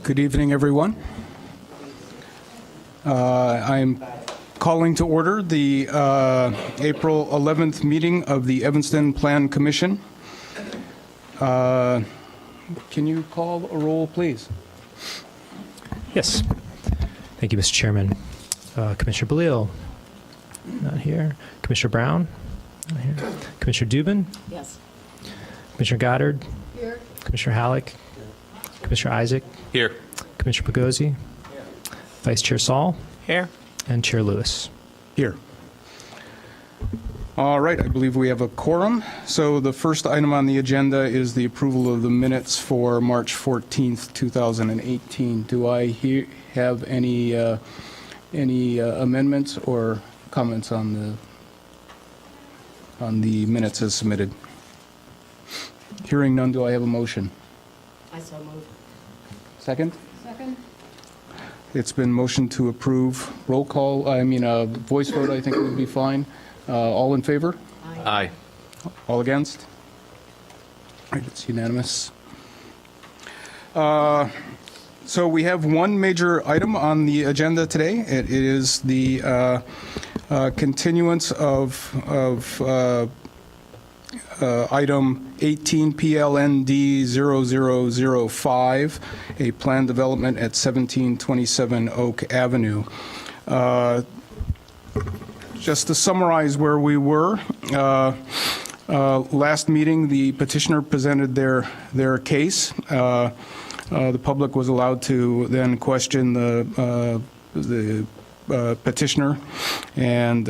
Good evening, everyone. I'm calling to order the April 11th meeting of the Evanston Plan Commission. Can you call a roll, please? Yes. Thank you, Mr. Chairman. Commissioner Belial, not here. Commissioner Brown, not here. Commissioner Dubin? Yes. Commissioner Goddard? Here. Commissioner Halleck? Commissioner Isaac? Here. Commissioner Pagozzi? Vice Chair Saul? Here. And Chair Lewis. Here. All right, I believe we have a quorum. So the first item on the agenda is the approval of the minutes for March 14th, 2018. Do I have any amendments or comments on the minutes as submitted? Hearing none, do I have a motion? I so moved. Second? Second? It's been motioned to approve. Roll call, voice vote, I think would be fine. All in favor? Aye. All against? All right, it's unanimous. So we have one major item on the agenda today. It is the continuance of item 18 PLND 0005, a planned development at 1727 Oak Avenue. Just to summarize where we were, last meeting the petitioner presented their case. The public was allowed to then question the petitioner, and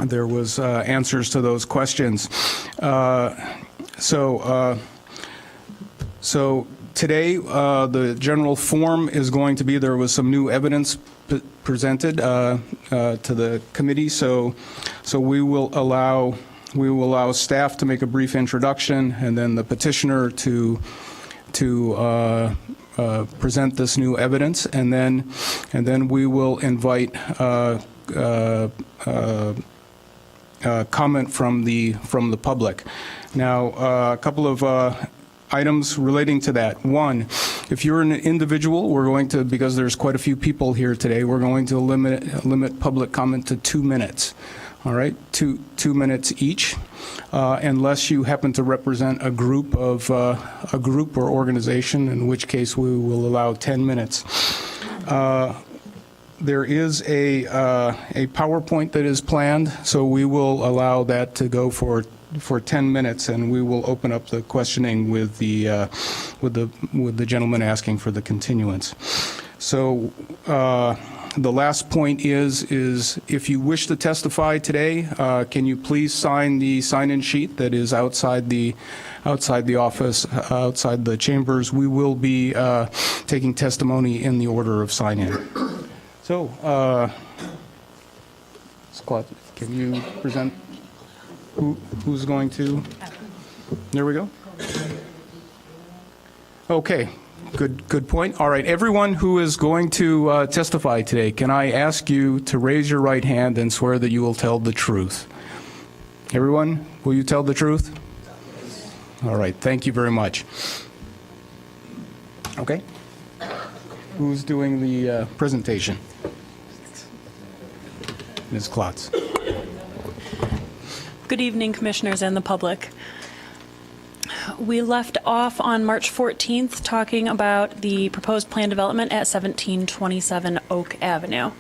there was answers to those questions. So today, the general form is going to be, there was some new evidence presented to the committee, so we will allow staff to make a brief introduction, and then the petitioner to present this new evidence, and then we will invite comment from the public. Now, a couple of items relating to that. One, if you're an individual, we're going to, because there's quite a few people here today, we're going to limit public comment to 2 minutes. All right, two minutes each, unless you happen to represent a group or organization, in which case we will allow 10 minutes. There is a PowerPoint that is planned, so we will allow that to go for 10 minutes, and we will open up the questioning with the gentleman asking for the continuance. So the last point is if you wish to testify today, can you please sign the sign-in sheet that is outside the office, outside the chambers? We will be taking testimony in the order of sign-in. So, Scott, can you present who's going to? There we go. Okay, good point. All right, everyone who is going to testify today, can I ask you to raise your right hand and swear that you will tell the truth? Everyone, will you tell the truth? All right, thank you very much. Okay. Who's doing the presentation? Ms. Klotz. Good evening, commissioners and the public. We left off on March 14th talking about the proposed plan development at 1727 Oak Avenue.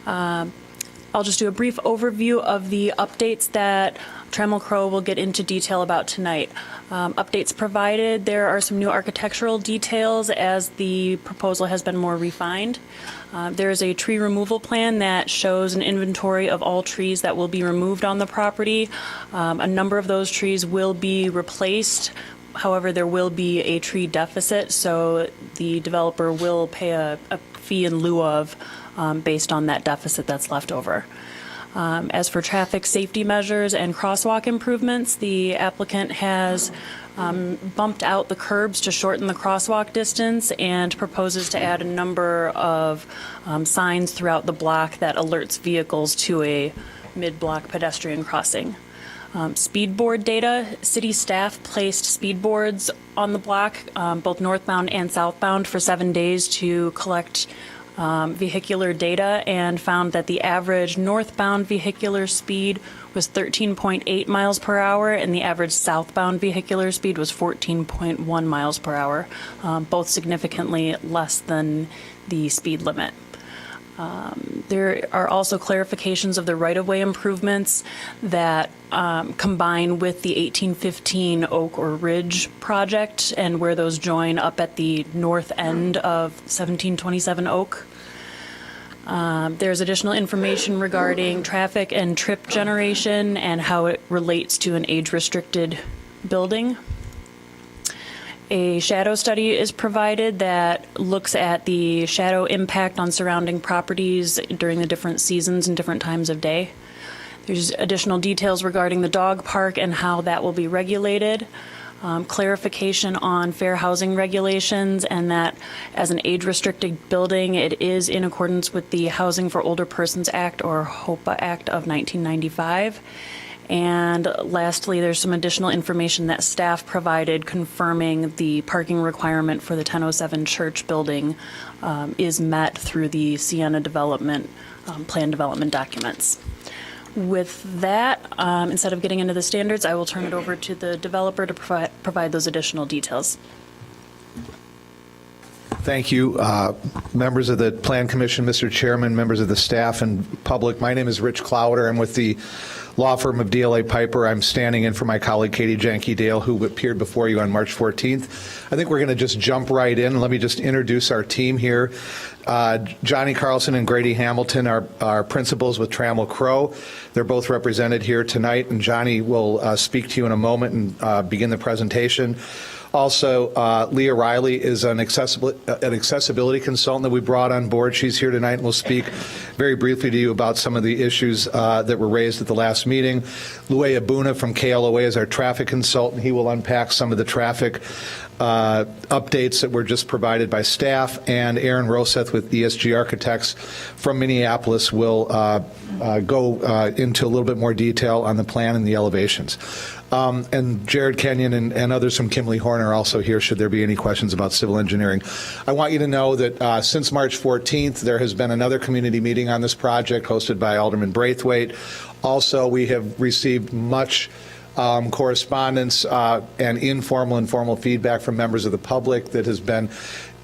I'll just do a brief overview of the updates that Trammell Crow will get into detail about tonight. Updates provided, there are some new architectural details as the proposal has been more refined. There is a tree removal plan that shows an inventory of all trees that will be removed on the property. A number of those trees will be replaced. However, there will be a tree deficit, so the developer will pay a fee in lieu of based on that deficit that's left over. As for traffic safety measures and crosswalk improvements, the applicant has bumped out the curbs to shorten the crosswalk distance and proposes to add a number of signs throughout the block that alerts vehicles to a mid-block pedestrian crossing. Speed board data, city staff placed speed boards on the block, both northbound and southbound, for 7 days to collect vehicular data, and found that the average northbound vehicular speed was 13.8 miles per hour, and the average southbound vehicular speed was 14.1 miles per hour, both significantly less than the speed limit. There are also clarifications of the right-of-way improvements that combine with the 1815 Oak or Ridge project, and where those join up at the north end of 1727 Oak. There's additional information regarding traffic and trip generation and how it relates to an age-restricted building. A shadow study is provided that looks at the shadow impact on surrounding properties during the different seasons and different times of day. There's additional details regarding the dog park and how that will be regulated. Clarification on fair housing regulations, and that as an age-restricted building, it is in accordance with the Housing for Older Persons Act, or HOPA Act of 1995. And lastly, there's some additional information that staff provided confirming the parking requirement for the 1007 Church building is met through the Sienna development, plan development documents. With that, instead of getting into the standards, I will turn it over to the developer to provide those additional details. Thank you, members of the Plan Commission, Mr. Chairman, members of the staff and public. My name is Rich Clowder. I'm with the law firm of DLA Piper. I'm standing in for my colleague Katie Janke-Dale, who appeared before you on March 14th. I think we're going to just jump right in. Let me just introduce our team here. Johnny Carlson and Grady Hamilton are principals with Trammell Crow. They're both represented here tonight, and Johnny will speak to you in a moment and begin the presentation. Also, Leah Riley is an accessibility consultant that we brought on board. She's here tonight and will speak very briefly to you about some of the issues that were raised at the last meeting. Luay Abuna from KLOA is our traffic consultant. He will unpack some of the traffic updates that were just provided by staff. And Aaron Roseth with ESG Architects from Minneapolis will go into a little bit more detail on the plan and the elevations. And Jared Kenyon and others from Kimley Horn are also here should there be any questions about civil engineering. I want you to know that since March 14th, there has been another community meeting on this project hosted by Alderman Braithwaite. Also, we have received much correspondence and informal and formal feedback from members of the public that has been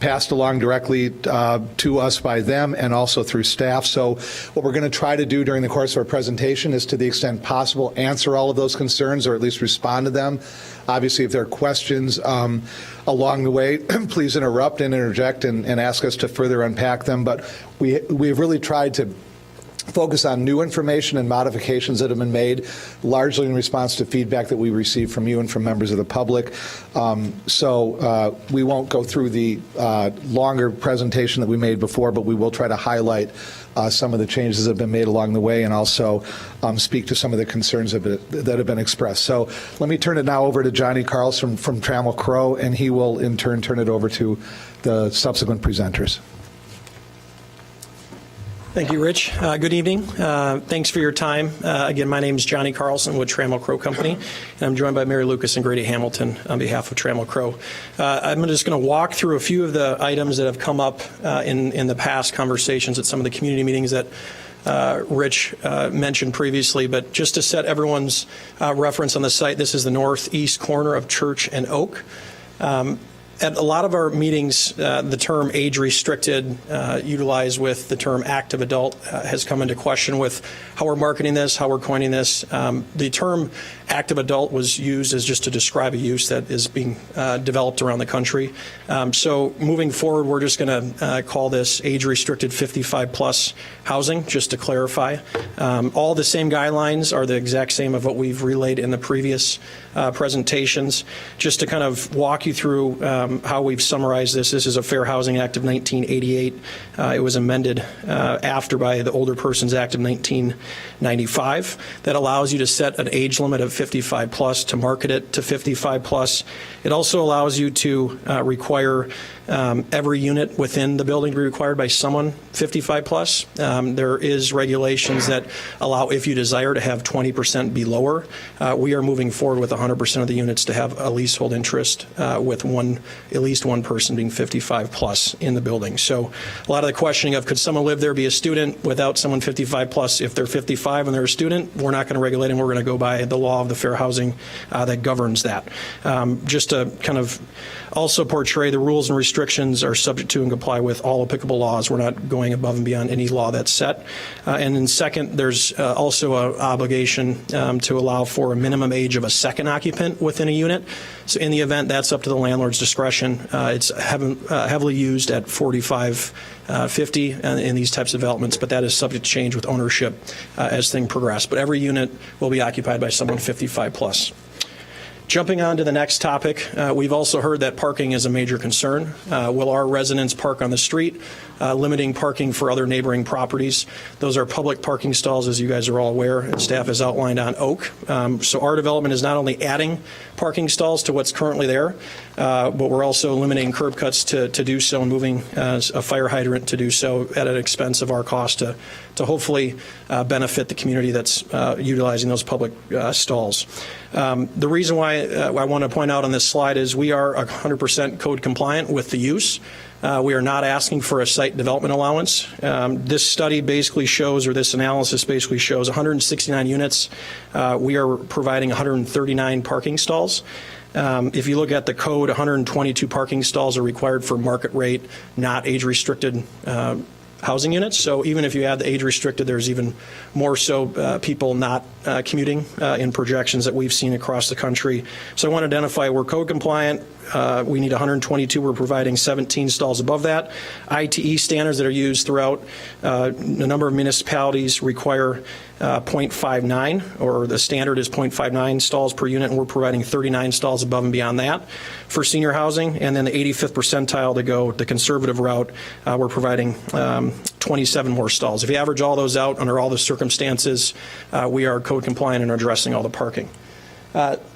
passed along directly to us by them and also through staff. So what we're going to try to do during the course of our presentation is, to the extent possible, answer all of those concerns or at least respond to them. Obviously, if there are questions along the way, please interrupt and interject and ask us to further unpack them. But we've really tried to focus on new information and modifications that have been made, largely in response to feedback that we received from you and from members of the public. So we won't go through the longer presentation that we made before, but we will try to highlight some of the changes that have been made along the way and also speak to some of the concerns that have been expressed. So let me turn it now over to Johnny Carlson from Trammell Crow, and he will in turn turn it over to the subsequent presenters. Thank you, Rich. Good evening. Thanks for your time. Again, my name is Johnny Carlson with Trammell Crow Company, and I'm joined by Mary Lucas and Grady Hamilton on behalf of Trammell Crow. I'm just going to walk through a few of the items that have come up in the past conversations at some of the community meetings that Rich mentioned previously, but just to set everyone's reference on the site, this is the northeast corner of Church and Oak. At a lot of our meetings, the term age-restricted, utilized with the term active adult, has come into question with how we're marketing this, how we're coining this. The term active adult was used as just to describe a use that is being developed around the country. So moving forward, we're just going to call this age-restricted 55-plus housing, just to clarify. All the same guidelines are the exact same of what we've relayed in the previous presentations. Just to kind of walk you through how we've summarized this. This is a Fair Housing Act of 1988. It was amended after by the Older Persons Act of 1995 that allows you to set an age limit of 55 plus, to market it to 55 plus. It also allows you to require every unit within the building to be required by someone 55 plus. There is regulations that allow, if you desire, to have 20% be lower. We are moving forward with 100% of the units to have a leasehold interest with at least one person being 55 plus in the building. So a lot of the questioning of could someone live there, be a student without someone 55 plus? If they're 55 and they're a student, we're not going to regulate them. We're going to go by the law of the fair housing that governs that. Just to kind of also portray the rules and restrictions are subject to and comply with all applicable laws. We're not going above and beyond any law that's set. And then second, there's also an obligation to allow for a minimum age of a second occupant within a unit. So in the event, that's up to the landlord's discretion. It's heavily used at 45, 50 in these types of developments, but that is subject to change with ownership as things progress. But every unit will be occupied by someone 55 plus. Jumping on to the next topic, we've also heard that parking is a major concern. Will our residents park on the street, limiting parking for other neighboring properties? Those are public parking stalls, as you guys are all aware, and staff has outlined on Oak. So our development is not only adding parking stalls to what's currently there, but we're also eliminating curb cuts to do so and moving a fire hydrant to do so at an expense of our cost to hopefully benefit the community that's utilizing those public stalls. The reason why I want to point out on this slide is we are 100% code compliant with the use. We are not asking for a site development allowance. This study basically shows, or this analysis basically shows 169 units. We are providing 139 parking stalls. If you look at the code, 122 parking stalls are required for market rate, not age-restricted housing units. So even if you add the age-restricted, there's even more so people not commuting in projections that we've seen across the country. So I want to identify we're code compliant. We need 122. We're providing 17 stalls above that. ITE standards that are used throughout a number of municipalities require 0.59, or the standard is 0.59 stalls per unit, and we're providing 39 stalls above and beyond that for senior housing. And then the 85th percentile to go the conservative route, we're providing 27 more stalls. If you average all those out under all the circumstances, we are code compliant and are addressing all the parking.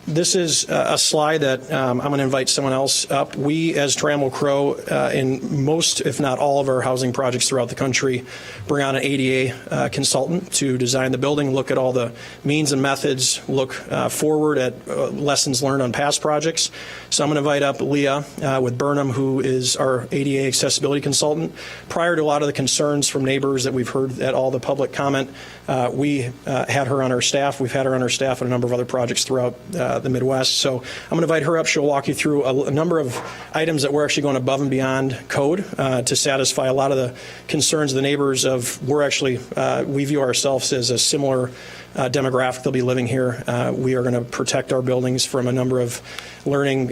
This is a slide that I'm going to invite someone else up. We, as Trammell Crow, in most, if not all, of our housing projects throughout the country, bring on an ADA consultant to design the building, look at all the means and methods, look forward at lessons learned on past projects. So I'm going to invite up Leah with Burnham, who is our ADA accessibility consultant. Prior to a lot of the concerns from neighbors that we've heard at all the public comment, we had her on our staff. We've had her on our staff on a number of other projects throughout the Midwest. So I'm going to invite her up. She'll walk you through a number of items that we're actually going above and beyond code to satisfy a lot of the concerns of the neighbors of we view ourselves as a similar demographic. They'll be living here. We are going to protect our buildings from a number of learning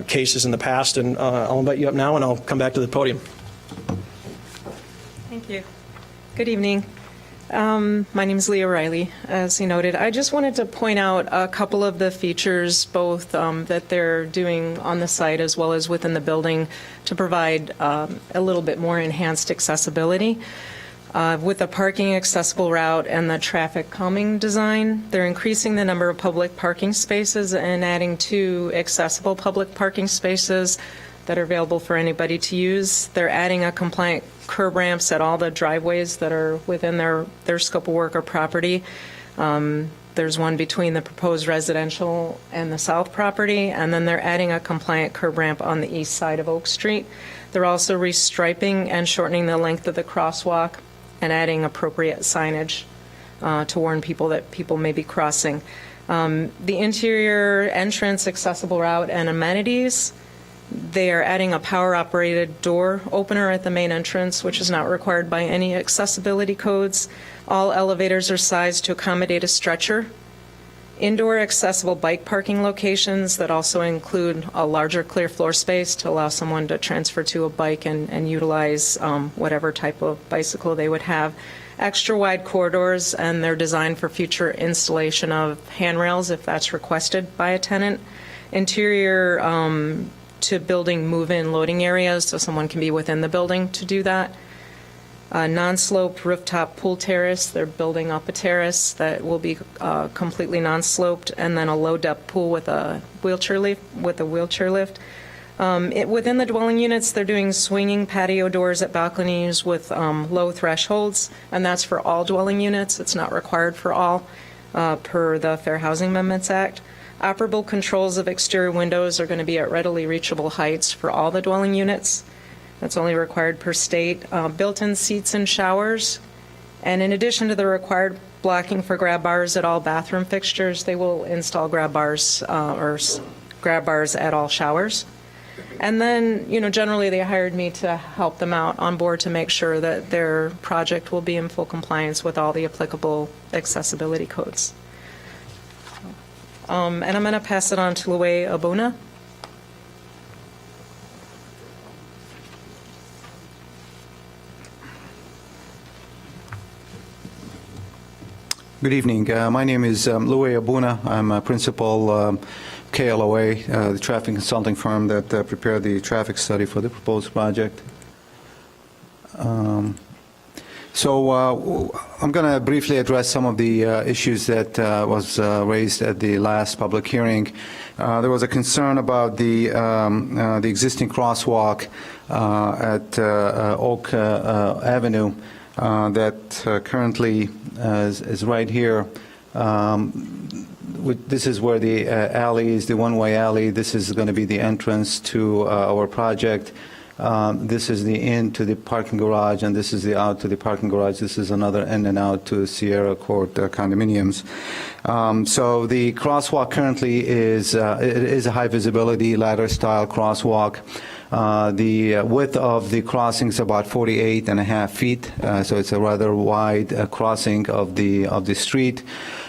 cases in the past. And I'll invite you up now, and I'll come back to the podium. Thank you. Good evening. My name is Leah Riley, as you noted. I just wanted to point out a couple of the features, both that they're doing on the site as well as within the building, to provide a little bit more enhanced accessibility. With the parking accessible route and the traffic calming design, they're increasing the number of public parking spaces and adding 2 accessible public parking spaces that are available for anybody to use. They're adding a compliant curb ramps at all the driveways that are within their scope of work or property. There's one between the proposed residential and the south property, and then they're adding a compliant curb ramp on the east side of Oak Street. They're also restriping and shortening the length of the crosswalk and adding appropriate signage to warn people that people may be crossing. The interior entrance, accessible route, and amenities, they are adding a power-operated door opener at the main entrance, which is not required by any accessibility codes. All elevators are sized to accommodate a stretcher. Indoor accessible bike parking locations that also include a larger clear floor space to allow someone to transfer to a bike and utilize whatever type of bicycle they would have. Extra wide corridors, and they're designed for future installation of handrails if that's requested by a tenant. Interior to building move-in loading areas so someone can be within the building to do that. Non-sloped rooftop pool terrace. They're building up a terrace that will be completely non-sloped, and then a low-depth pool with a wheelchair lift. Within the dwelling units, they're doing swinging patio doors at balconies with low thresholds, and that's for all dwelling units. It's not required for all, per the Fair Housing Amendments Act. Operable controls of exterior windows are going to be at readily reachable heights for all the dwelling units. That's only required per state. Built-in seats and showers. And in addition to the required blocking for grab bars at all bathroom fixtures, they will install grab bars grab bars at all showers. And then, generally they hired me to help them out on board to make sure that their project will be in full compliance with all the applicable accessibility codes. And I'm going to pass it on to Luwe Abuna. Good evening. My name is Luwe Abuna. I'm a principal KLOA, the traffic consulting firm that prepared the traffic study for the proposed project. So I'm going to briefly address some of the issues that was raised at the last public hearing. There was a concern about the existing crosswalk at Oak Avenue that currently is right here. This is where the alley is, the one-way alley. This is going to be the entrance to our project. This is the in to the parking garage, and this is the out to the parking garage. This is another in and out to Sierra Court condominiums. So the crosswalk currently is it is a high visibility ladder style crosswalk. The width of the crossing is about 48.5 feet, so it's a rather wide crossing of the street.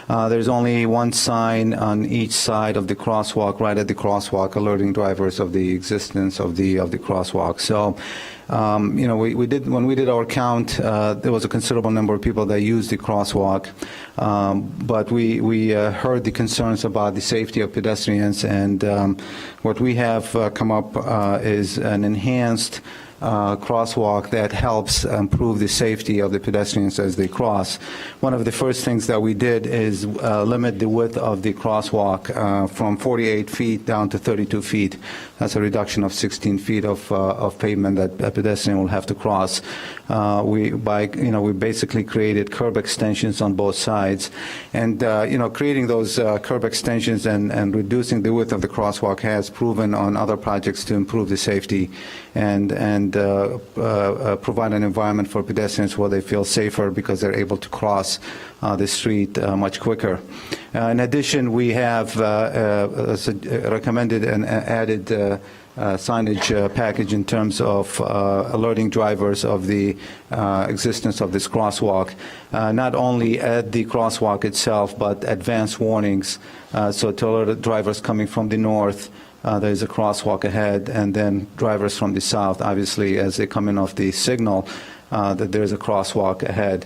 There's only one sign on each side of the crosswalk, right at the crosswalk, alerting drivers of the existence of the crosswalk. So, when we did our count, there was a considerable number of people that used the crosswalk, but we heard the concerns about the safety of pedestrians, and what we have come up is an enhanced crosswalk that helps improve the safety of the pedestrians as they cross. One of the first things that we did is limit the width of the crosswalk from 48 feet down to 32 feet. That's a reduction of 16 feet of pavement that a pedestrian will have to cross. We basically created curb extensions on both sides, and creating those curb extensions and reducing the width of the crosswalk has proven on other projects to improve the safety and provide an environment for pedestrians where they feel safer because they're able to cross the street much quicker. In addition, we have recommended and added signage package in terms of alerting drivers of the existence of this crosswalk, not only at the crosswalk itself, but advance warnings, so to alert drivers coming from the north. There's a crosswalk ahead, and then drivers from the south, obviously, as they come in off the signal, that there's a crosswalk ahead.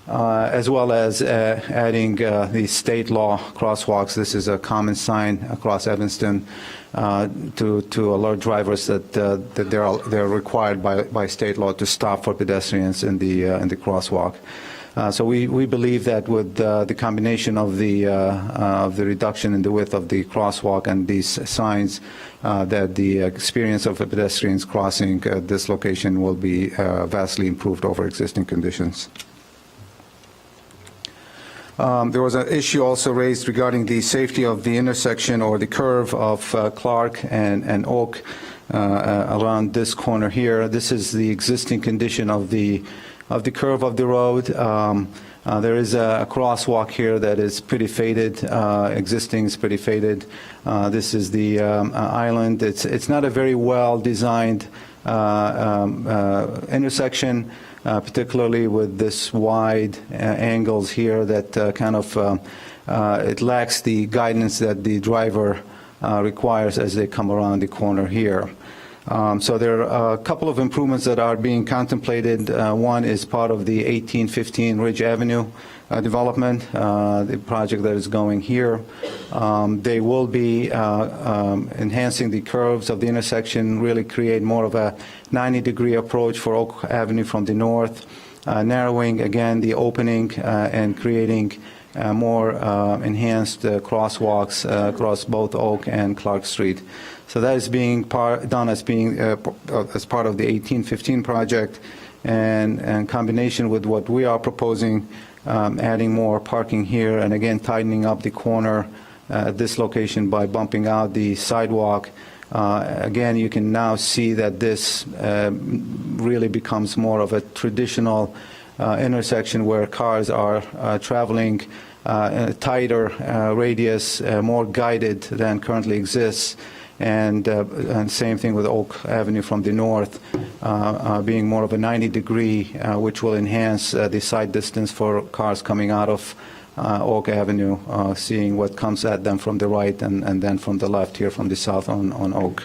As well as adding the state law crosswalks. This is a common sign across Evanston to alert drivers that they're required by state law to stop for pedestrians in the crosswalk. So we believe that with the combination of the reduction in the width of the crosswalk and these signs, that the experience of pedestrians crossing this location will be vastly improved over existing conditions. There was an issue also raised regarding the safety of the intersection or the curve of Clark and Oak around this corner here. This is the existing condition of the curve of the road. There is a crosswalk here that is pretty faded. Existing is pretty faded. This is the island. It's not a very well designed intersection. Particularly with this wide angles here that it lacks the guidance that the driver requires as they come around the corner here. So there are a couple of improvements that are being contemplated. One is part of the 1815 Ridge Avenue development, the project that is going here. They will be enhancing the curves of the intersection, really create more of a 90-degree approach for Oak Avenue from the north, narrowing again the opening and creating more enhanced crosswalks across both Oak and Clark Street. So that is being done as being as part of the 1815 project, and in combination with what we are proposing, adding more parking here, and again tightening up the corner at this location by bumping out the sidewalk. Again, you can now see that this really becomes more of a traditional intersection where cars are traveling in a tighter radius, more guided than currently exists. And same thing with Oak Avenue from the north, being more of a 90-degree, which will enhance the sight distance for cars coming out of Oak Avenue, seeing what comes at them from the right and then from the left here from the south on Oak.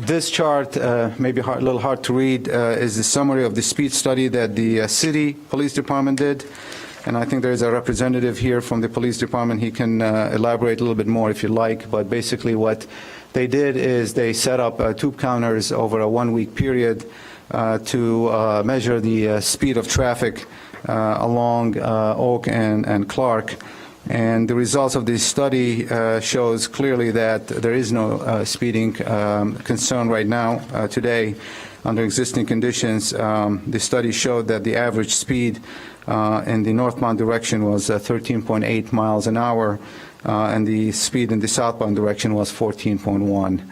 This chart, maybe a little hard to read, is the summary of the speed study that the city police department did. And I think there is a representative here from the police department. He can elaborate a little bit more if you like. But basically what they did is they set up tube counters over a one-week period to measure the speed of traffic along Oak and Clark. And the results of this study shows clearly that there is no speeding concern right now, today, under existing conditions. The study showed that the average speed in the northbound direction was 13.8 miles an hour, and the speed in the southbound direction was 14.1.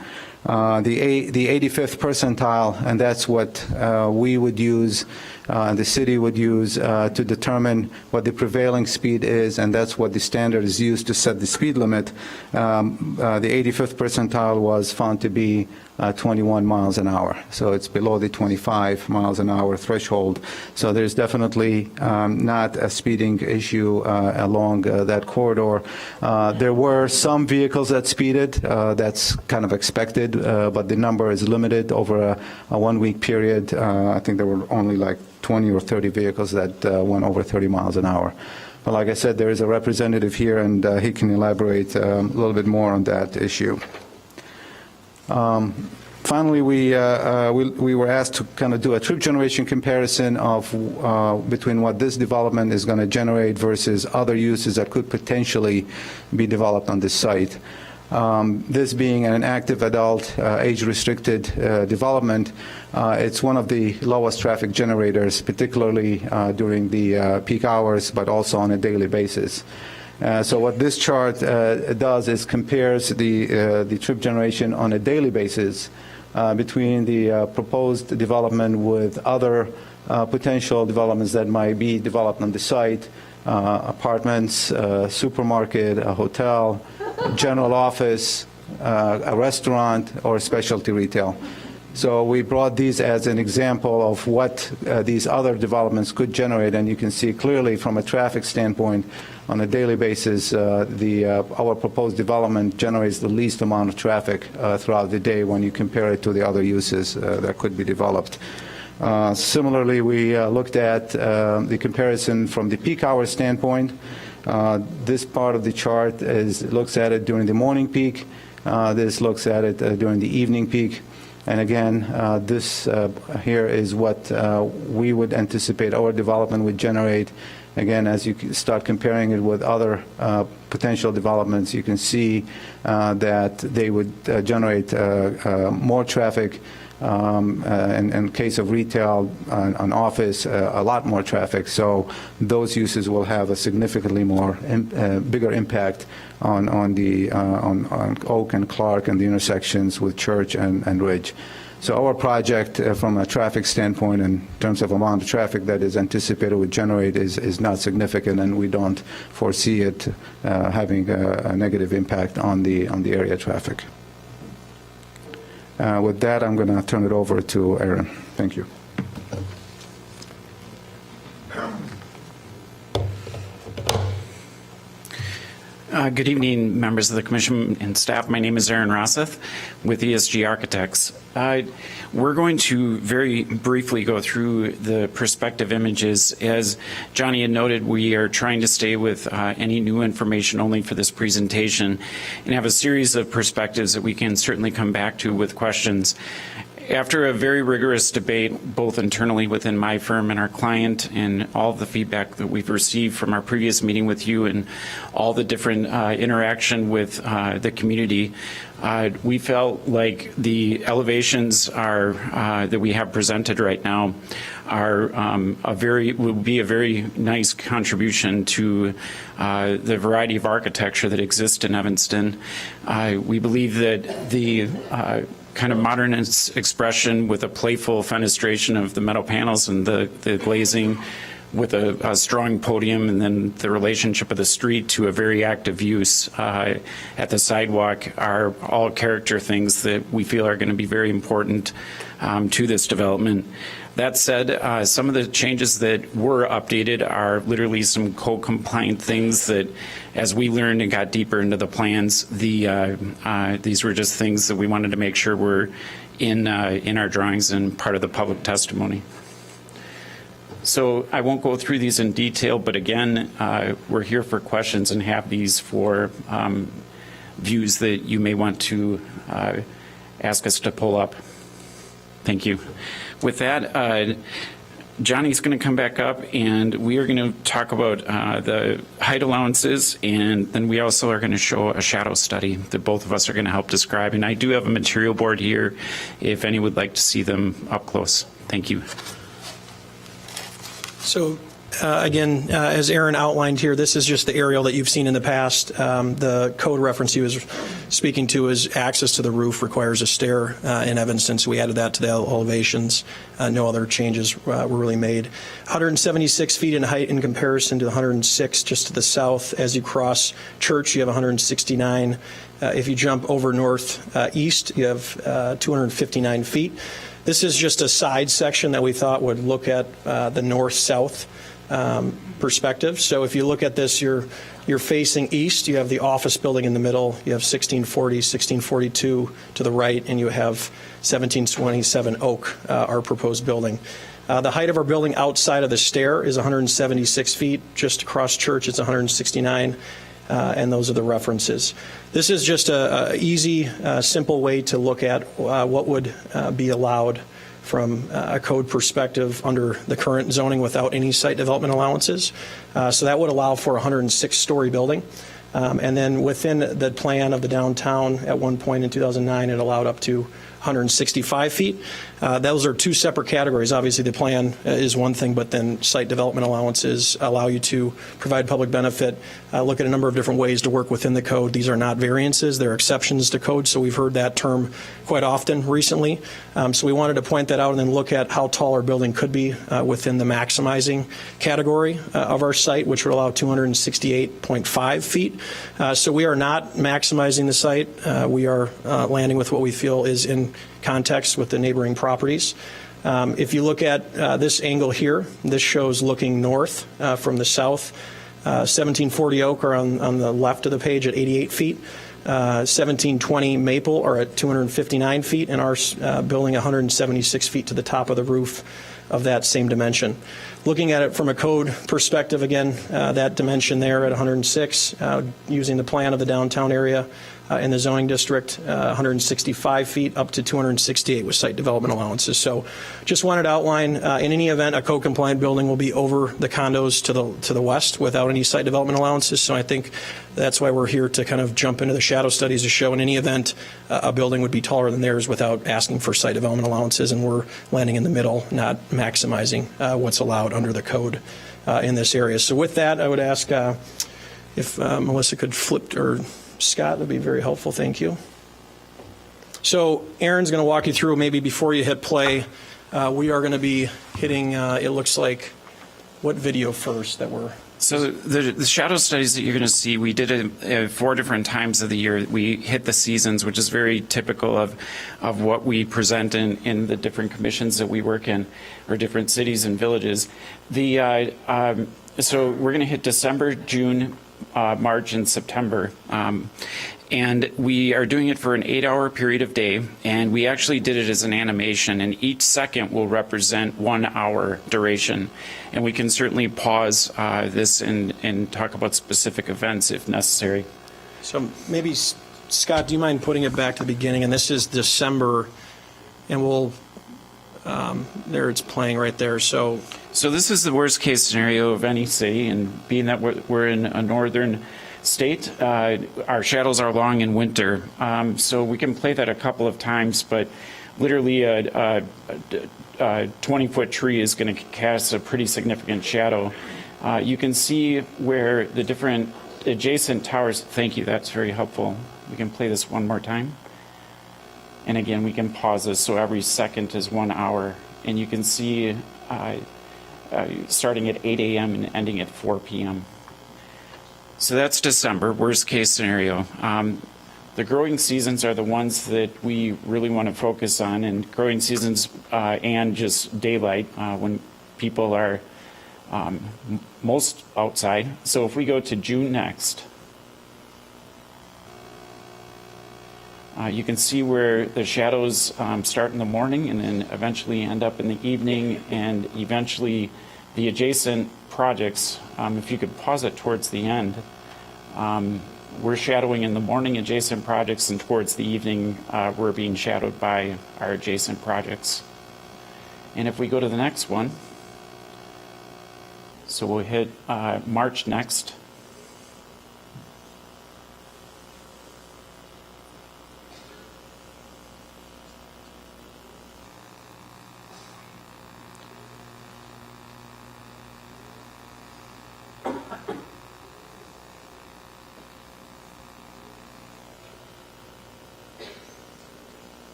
The 85th percentile, and that's what we would use, the city would use to determine what the prevailing speed is, and that's what the standard is used to set the speed limit. The 85th percentile was found to be 21 miles an hour, so it's below the 25 miles an hour threshold. So there's definitely not a speeding issue along that corridor. There were some vehicles that speeded. That's kind of expected, but the number is limited over a one-week period. I think there were only like 20 or 30 vehicles that went over 30 miles an hour. But like I said, there is a representative here, and he can elaborate a little bit more on that issue. Finally, we were asked to kind of do a trip generation comparison of between what this development is going to generate versus other uses that could potentially be developed on this site. This being an active adult, age-restricted development, it's one of the lowest traffic generators, particularly during the peak hours, but also on a daily basis. So what this chart does is compares the trip generation on a daily basis between the proposed development with other potential developments that might be developed on the site, apartments, supermarket, a hotel, general office, a restaurant, or specialty retail. So we brought these as an example of what these other developments could generate, and you can see clearly from a traffic standpoint on a daily basis, our proposed development generates the least amount of traffic throughout the day when you compare it to the other uses that could be developed. Similarly, we looked at the comparison from the peak hour standpoint. This part of the chart looks at it during the morning peak. This looks at it during the evening peak. And again, this here is what we would anticipate our development would generate. Again, as you start comparing it with other potential developments, you can see that they would generate more traffic. In case of retail, an office, a lot more traffic. So those uses will have a significantly more bigger impact on Oak and Clark and the intersections with Church and Ridge. So our project, from a traffic standpoint, in terms of amount of traffic that is anticipated would generate, is not significant, and we don't foresee it having a negative impact on the area traffic. With that, I'm going to turn it over to Aaron. Thank you. Good evening, members of the Commission and staff. My name is Aaron Rosseth with ESG Architects. We're going to very briefly go through the perspective images. As Johnny had noted, we are trying to stay with any new information only for this presentation and have a series of perspectives that we can certainly come back to with questions. After a very rigorous debate, both internally within my firm and our client, and all of the feedback that we've received from our previous meeting with you and all the different interaction with the community, we felt like the elevations are that we have presented right now are would be a very nice contribution to the variety of architecture that exists in Evanston. We believe that the kind of modernist expression with a playful fenestration of the metal panels and the glazing with a strong podium, and then the relationship of the street to a very active use at the sidewalk are all character things that we feel are going to be very important to this development. That said, some of the changes that were updated are literally some code-compliant things that, as we learned and got deeper into the plans, these were just things that we wanted to make sure were in our drawings and part of the public testimony. So I won't go through these in detail, but again, we're here for questions and have these for views that you may want to ask us to pull up. Thank you. With that, Johnny's going to come back up, and we are going to talk about the height allowances, and then we also are going to show a shadow study that both of us are going to help describe. And I do have a material board here if anyone would like to see them up close. Thank you. So again, as Aaron outlined here, this is just the aerial that you've seen in the past. The code reference he was speaking to is access to the roof requires a stair in Evanston, so we added that to the elevations. No other changes were really made. 176 feet in height in comparison to the 106 just to the south. As you cross Church, you have 169. If you jump over northeast, you have 259 feet. This is just a side section that we thought would look at the north-south perspective. So if you look at this, you're facing east. You have the office building in the middle. You have 1640, 1642 to the right, and you have 1727 Oak, our proposed building. The height of our building outside of the stair is 176 feet. Just across Church, it's 169. And those are the references. This is just a easy, simple way to look at what would be allowed from a code perspective under the current zoning without any site development allowances. So that would allow for a 106-story building. And then within the plan of the downtown at one point in 2009, it allowed up to 165 feet. Those are two separate categories. Obviously, the plan is one thing, but then site development allowances allow you to provide public benefit, look at a number of different ways to work within the code. These are not variances. They're exceptions to code, so we've heard that term quite often recently. So we wanted to point that out and then look at how tall our building could be within the maximizing category of our site, which would allow 268.5 feet. So we are not maximizing the site. We are landing with what we feel is in context with the neighboring properties. If you look at this angle here, this shows looking north from the south. 1740 Oak are on the left of the page at 88 feet. 1720 Maple are at 259 feet, and our building 176 feet to the top of the roof of that same dimension. Looking at it from a code perspective, again, that dimension there at 106, using the plan of the downtown area in the zoning district, 165 feet up to 268 with site development allowances. So just wanted to outline, in any event, a code-compliant building will be over the condos to the west without any site development allowances. So I think that's why we're here to kind of jump into the shadow studies to show in any event a building would be taller than theirs without asking for site development allowances, and we're landing in the middle, not maximizing what's allowed under the code in this area. So with that, I would ask if Melissa could flip, or Scott, that'd be very helpful. Thank you. So Aaron's going to walk you through, maybe before you hit play, we are going to be hitting, it looks like, what video first that we're... So the shadow studies that you're going to see, we did it 4 different times of the year. We hit the seasons, which is very typical of what we present in the different commissions that we work in, or different cities and villages. So we're going to hit December, June, March, and September. And we are doing it for an 8-hour period of day, and we actually did it as an animation, and each second will represent 1 hour duration. And we can certainly pause this and talk about specific events if necessary. So maybe, Scott, do you mind putting it back to the beginning? And this is December and we'll, there it's playing right there. So So this is the worst case scenario of any city, and being that we're in a northern state, our shadows are long in winter. So we can play that a couple of times, but literally a 20-foot tree is going to cast a pretty significant shadow. You can see where the different adjacent towers, thank you, that's very helpful. We can play this one more time. And again, we can pause this, so every second is 1 hour. And you can see starting at 8 a.m. and ending at 4 p.m. So that's December, worst case scenario. The growing seasons are the ones that we really want to focus on, and growing seasons and just daylight when people are most outside. So if we go to June next, you can see where the shadows start in the morning and then eventually end up in the evening, and eventually the adjacent projects, if you could pause it towards the end, we're shadowing in the morning adjacent projects, and towards the evening we're being shadowed by our adjacent projects. And if we go to the next one, so we'll hit March next.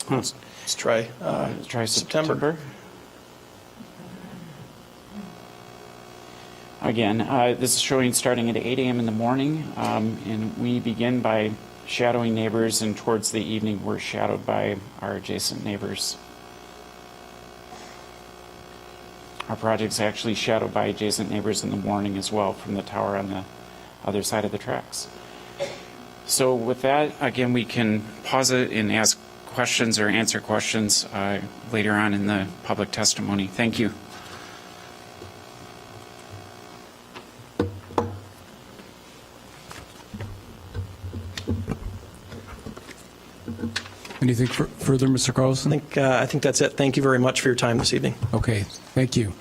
let's try Try September. Again, this is showing starting at 8 a.m. in the morning, and we begin by shadowing neighbors, and towards the evening we're shadowed by our adjacent neighbors. Our project's actually shadowed by adjacent neighbors in the morning as well from the tower on the other side of the tracks. So with that, again, we can pause it and ask questions or answer questions later on in the public testimony. Thank you. Anything further, Mr. Carlson? I think that's it. Thank you very much for your time this evening. Okay, thank you.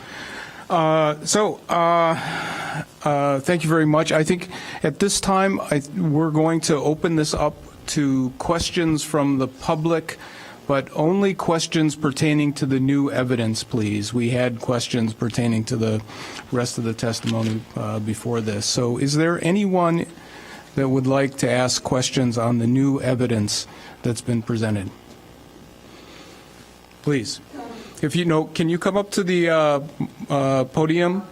Thank you very much. I think at this time, we're going to open this up to questions from the public, but only questions pertaining to the new evidence, please. We had questions pertaining to the rest of the testimony before this. So is there anyone that would like to ask questions on the new evidence that's been presented? Please. If you know, can you come up to the podium?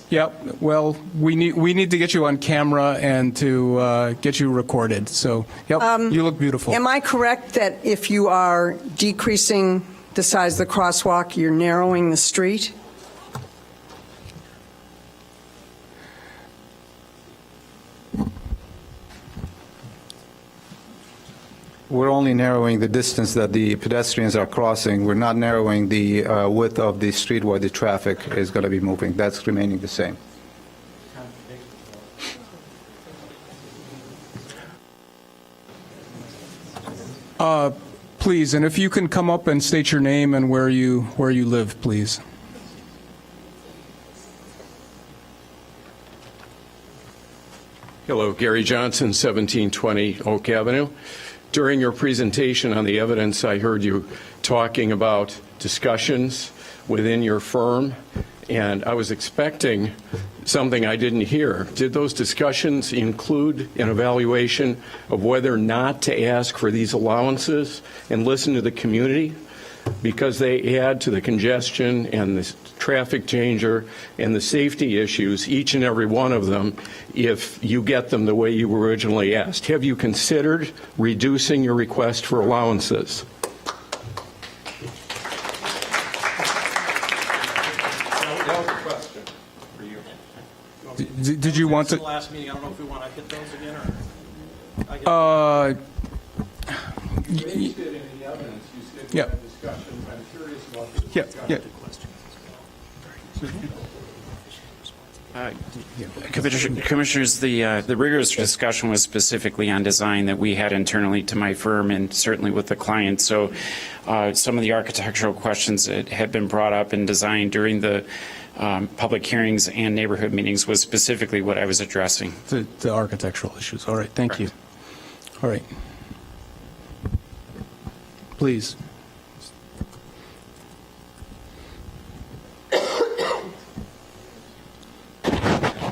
Yeah, well, we need to get you on camera and to get you recorded. So, yep, you look beautiful. Am I correct that if you are decreasing the size of the crosswalk, you're narrowing the street? We're only narrowing the distance that the pedestrians are crossing. We're not narrowing the width of the street where the traffic is going to be moving. That's remaining the same. Please, and if you can come up and state your name and where you live, please. Hello, Gary Johnson, 1720 Oak Avenue. During your presentation on the evidence, I heard you talking about discussions within your firm, and I was expecting something I didn't hear. Did those discussions include an evaluation of whether or not to ask for these allowances and listen to the community? Because they add to the congestion and the traffic changer and the safety issues, each and every one of them, if you get them the way you originally asked. Have you considered reducing your request for allowances? That was a question for you. Did you want The to? last meeting, I don't know if we want to hit those again or. You did in the evidence, you said you Yeah. had discussions. I'm curious about the Yeah, discussion. yeah. Commissioners, the rigorous discussion was specifically on design that we had internally to my firm and certainly with the client. So some of the architectural questions that had been brought up in design during the public hearings and neighborhood meetings was specifically what I was addressing. The architectural issues. All right, thank you. All right. Please.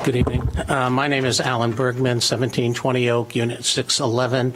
Good evening. My name is Alan Bergman, 1720 Oak, Unit 611.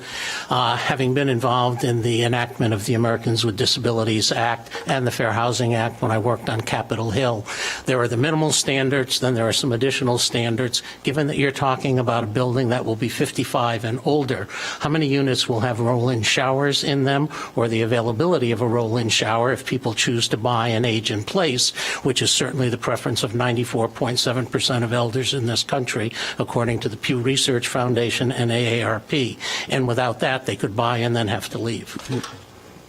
Having been involved in the enactment of the Americans with Disabilities Act and the Fair Housing Act when I worked on Capitol Hill, there are the minimal standards, then there are some additional standards. Given that you're talking about a building that will be 55 and older, how many units will have roll-in showers in them, or the availability of a roll-in shower if people choose to buy an age-in-place, which is certainly the preference of 94.7% of elders in this country, according to the Pew Research Foundation and AARP. And without that, they could buy and then have to leave.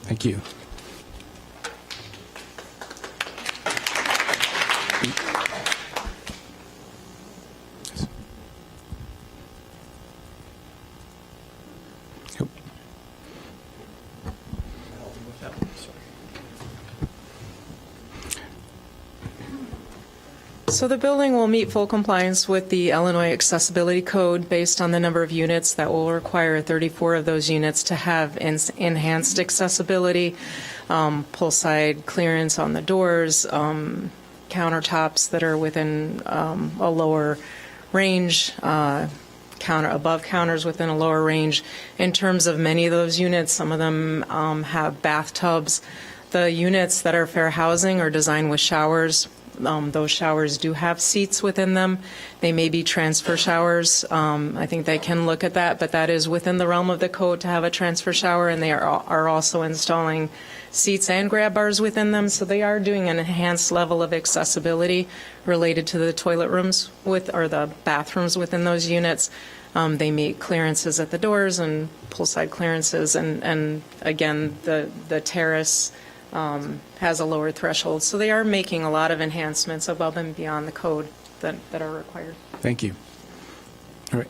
Thank you. Yep. So the building will meet full compliance with the Illinois Accessibility Code based on the number of units that will require 34 of those units to have enhanced accessibility, pull side clearance on the doors, countertops that are within a lower range, above counters within a lower range. In terms of many of those units, some of them have bathtubs. The units that are fair housing are designed with showers. Those showers do have seats within them. They may be transfer showers. I think they can look at that, but that is within the realm of the code to have a transfer shower, and they are also installing seats and grab bars within them. So they are doing an enhanced level of accessibility related to the toilet rooms or the bathrooms within those units. They meet clearances at the doors and pull side clearances, and again, the terrace has a lower threshold. So they are making a lot of enhancements above and beyond the code that are required. Thank you. All right.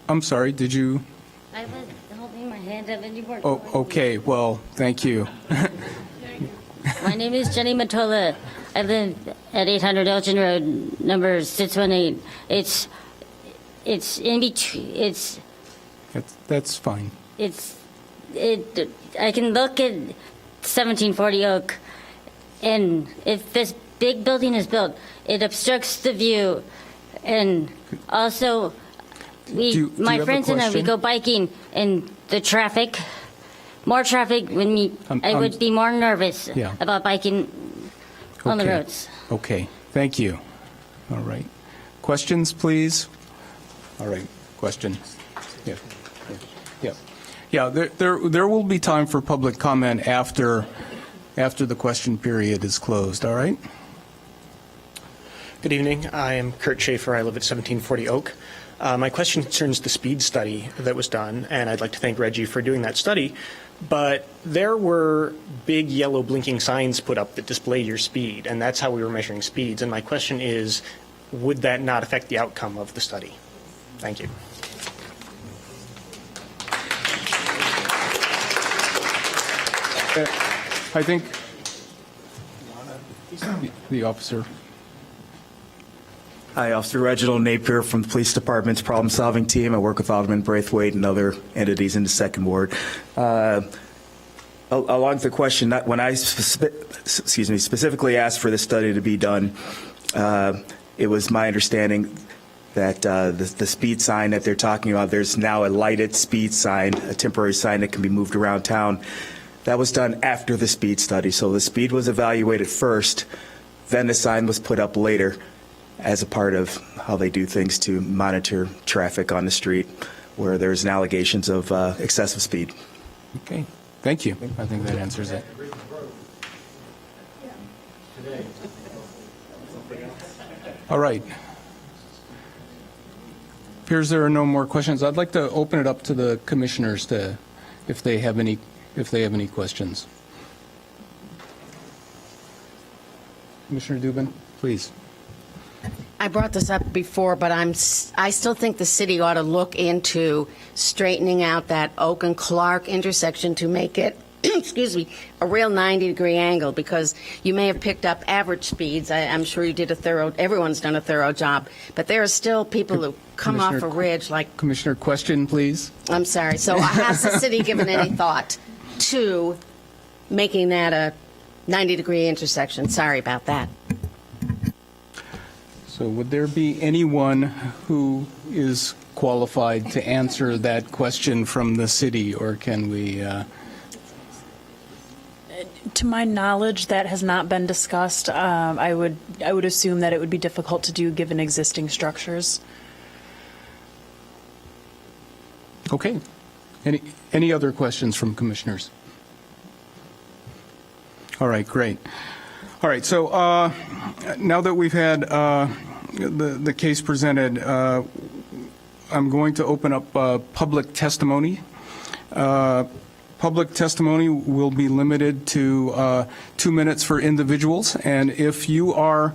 I'm sorry, did you? I was holding my hand up and you weren't. Oh, okay. Well, thank you. My name is Jenny Matola. I live at 800 Elgin Road, number 618. It's in between. That's fine. I can look at 1740 Oak, and if this big building is built, it obstructs the view, and also my friends and I, we go biking, and the traffic, more traffic, I would be more nervous about biking on the roads. Okay, thank you. All right. Questions, please? All right, question. Yeah. Yeah, there will be time for public comment after the question period is closed, all right? Good evening. I am Kurt Schaefer. I live at 1740 Oak. My question concerns the speed study that was done, and I'd like to thank Reggie for doing that study. But there were big yellow blinking signs put up that displayed your speed, and that's how we were measuring speeds. And my question is, would that not affect the outcome of the study? Thank you. I think the officer. Hi, Officer Reginald Napier from the Police Department's problem-solving team. I work with Alderman Braithwaite and other entities in the Second Ward. Along the question, when I specifically asked for this study to be done, it was my understanding that the speed sign that they're talking about, there's now a lighted speed sign, a temporary sign that can be moved around town. That was done after the speed study. So the speed was evaluated first, then the sign was put up later as a part of how they do things to monitor traffic on the street where there's allegations of excessive speed. Okay, thank you. I think that answers it. All right. Appears there are no more questions. I'd like to open it up to the commissioners if they have any questions. Commissioner Dubin, please. I brought this up before, but I still think the city ought to look into straightening out that Oak and Clark intersection to make it, excuse me, a real 90-degree angle, because you may have picked up average speeds. I'm sure you did everyone's done a thorough job, but there are still people who come off a ridge like... Commissioner, question, please. I'm sorry. So has the city given any thought to making that a 90-degree intersection? Sorry about that. So would there be anyone who is qualified to answer that question from the city, or can we... To my knowledge, that has not been discussed. I would assume that it would be difficult to do given existing structures. Okay. Any other questions from commissioners? All right, great. All right, so now that we've had the case presented, I'm going to open up public testimony. Public testimony will be limited to 2 minutes for individuals, and if you are,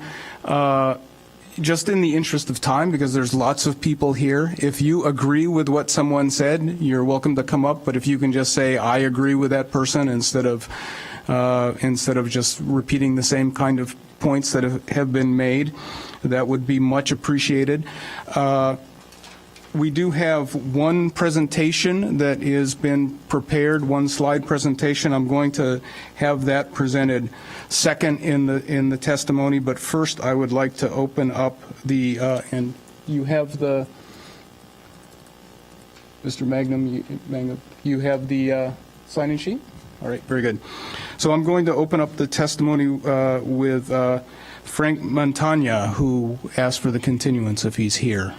just in the interest of time, because there's lots of people here, if you agree with what someone said, you're welcome to come up, but if you can just say, I agree with that person, instead of just repeating the same kind of points that have been made, that would be much appreciated. We do have one presentation that has been prepared, one slide presentation. I'm going to have that presented second in the testimony, but first I would like to open up the, and you have the, Mr. Magnum, you have the sign-in sheet? All right, very good. So I'm going to open up the testimony with Frank Montagna, who asked for the continuance if he's here.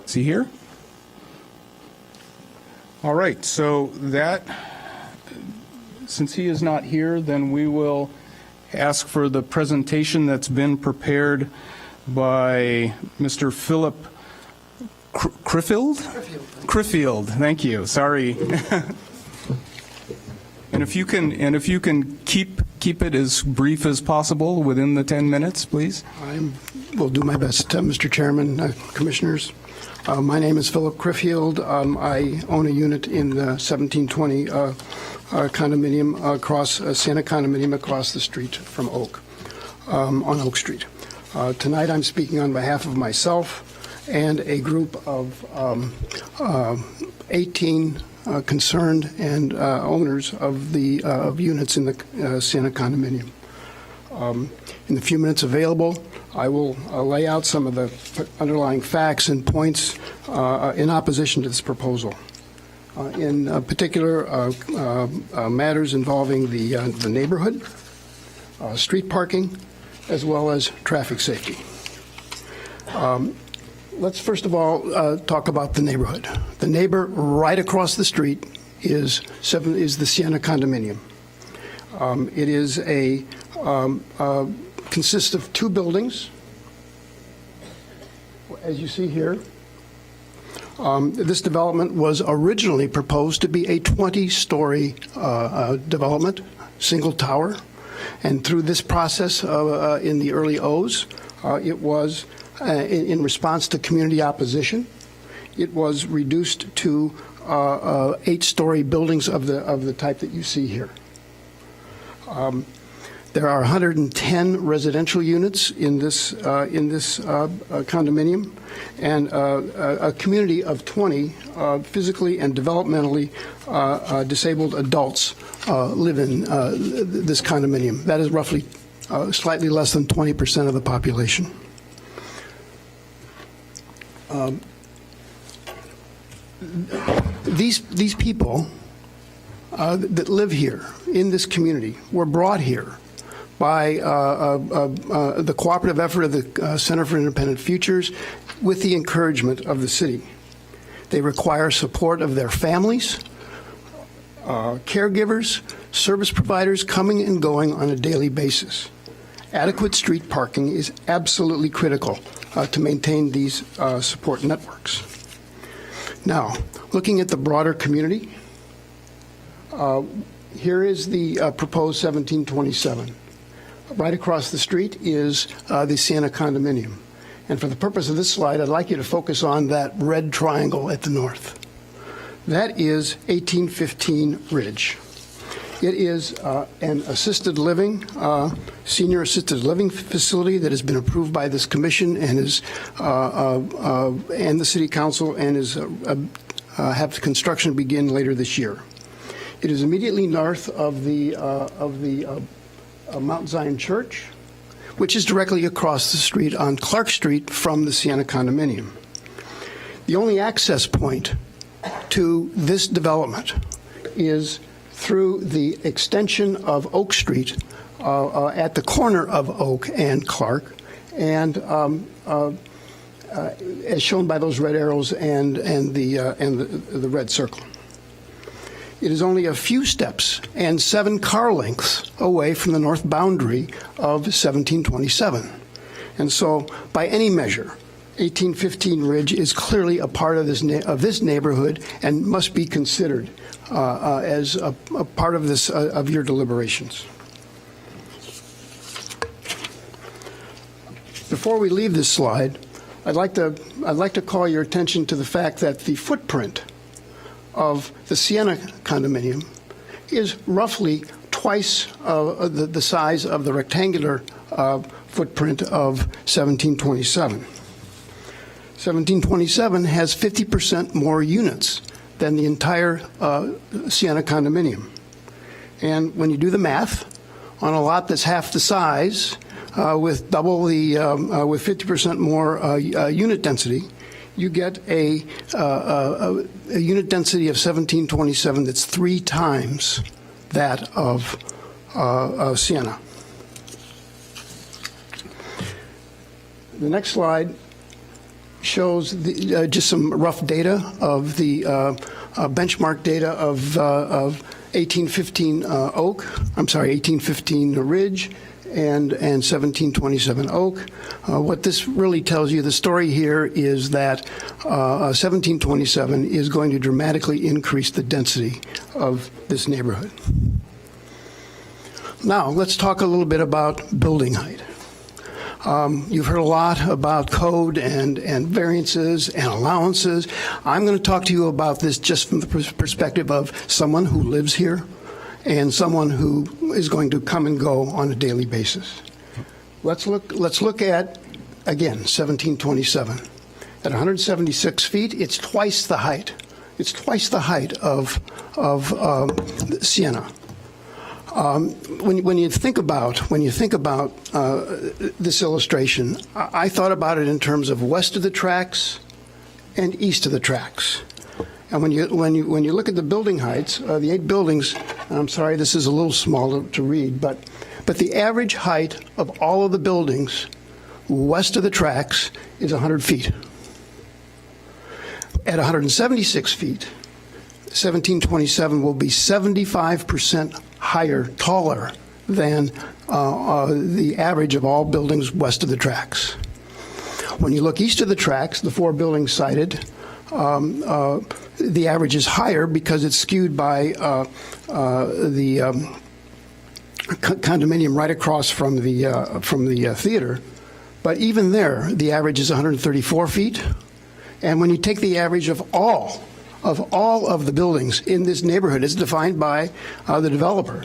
Is he here? All right, so since he is not here, then we will ask for the presentation that's been prepared by Mr. Philip Criffield. Thank you. Sorry. And if you can keep it as brief as possible within the 10 minutes, please. I will do my best, Mr. Chairman, commissioners. My name is Philip Criffield. I own a unit in the 1720 condominium across Santa Condominium across the street from Oak, on Oak Street. Tonight I'm speaking on behalf of myself and a group of 18 concerned and owners of the units in the Santa Condominium. In the few minutes available, I will lay out some of the underlying facts and points in opposition to this proposal. In particular, matters involving the neighborhood, street parking, as well as traffic safety. Let's first of all talk about the neighborhood. The neighbor right across the street is the Siena Condominium. It is consists of 2 buildings, as you see here. This development was originally proposed to be a 20-story development, single tower, and through this process in the early O's, it was, in response to community opposition, it was reduced to 8-story buildings of the type that you see here. There are 110 residential units in this condominium, and a community of 20 physically and developmentally disabled adults live in this condominium. That is roughly slightly less than 20% of the population. These people that live here in this community were brought here by the cooperative effort of the Center for Independent Futures with the encouragement of the city. They require support of their families, caregivers, service providers coming and going on a daily basis. Adequate street parking is absolutely critical to maintain these support networks. Now, looking at the broader community, here is the proposed 1727. Right across the street is the Sienna condominium. And for the purpose of this slide, I'd like you to focus on that red triangle at the north. That is 1815 Ridge. It is an assisted living, senior assisted living facility that has been approved by this commission and is and the city council and is have construction begin later this year. It is immediately north of the Mount Zion Church, which is directly across the street on Clark Street from the Sienna condominium. The only access point to this development is through the extension of Oak Street at the corner of Oak and Clark, and as shown by those red arrows and the red circle. It is only a few steps and 7 car lengths away from the north boundary of 1727. And so, by any measure, 1815 Ridge is clearly a part of this neighborhood and must be considered as a part of this of your deliberations. Before we leave this slide, I'd like to call your attention to the fact that the footprint of the Sienna condominium is roughly twice the size of the rectangular footprint of 1727. 1727 has 50% more units than the entire Sienna condominium. And when you do the math, on a lot that's half the size, with double the, with 50% more unit density, you get a unit density of 1727 that's 3 times that of Sienna. The next slide shows just some rough data of the benchmark data of 1815 1815 Ridge and 1727 Oak. What this really tells you, the story here is that 1727 is going to dramatically increase the density of this neighborhood. Now, let's talk a little bit about building height. You've heard a lot about code and variances and allowances. I'm going to talk to you about this just from the perspective of someone who lives here and someone who is going to come and go on a daily basis. Let's look at, again, 1727. At 176 feet, it's twice the height. It's twice the height of Sienna. When you think about this illustration, I thought about it in terms of west of the tracks and east of the tracks. And when you look at the building heights, the 8 buildings, and I'm sorry this is a little small to read, but the average height of all of the buildings west of the tracks is 100 feet. At 176 feet, 1727 will be 75% higher, taller than the average of all buildings west of the tracks. When you look east of the tracks, the 4 buildings cited, the average is higher because it's skewed by the condominium right across from the theater. But even there, the average is 134 feet. And when you take the average of all of the buildings in this neighborhood, as defined by the developer,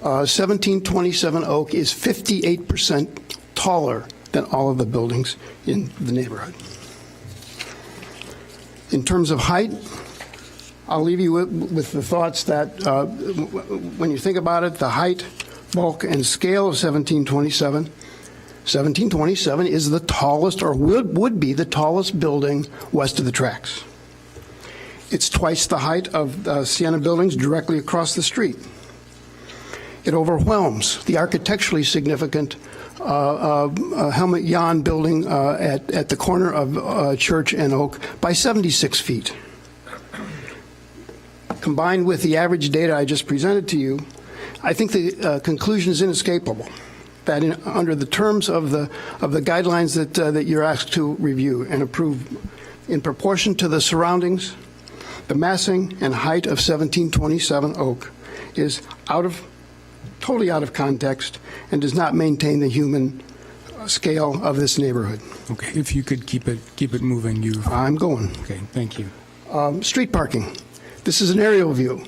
1727 Oak is 58% taller than all of the buildings in the neighborhood. In terms of height, I'll leave you with the thoughts that when you think about it, the height, bulk, and scale of 1727 is the tallest, or would be the tallest building west of the tracks. It's twice the height of Sienna buildings directly across the street. It overwhelms the architecturally significant Helmut Jahn building at the corner of Church and Oak by 76 feet. Combined with the average data I just presented to you, I think the conclusion is inescapable that under the terms of the guidelines that you're asked to review and approve, in proportion to the surroundings, the massing and height of 1727 Oak is totally out of context and does not maintain the human scale of this neighborhood. Okay, if you could keep it moving, you. I'm going. Okay, thank you. Street parking. This is an aerial view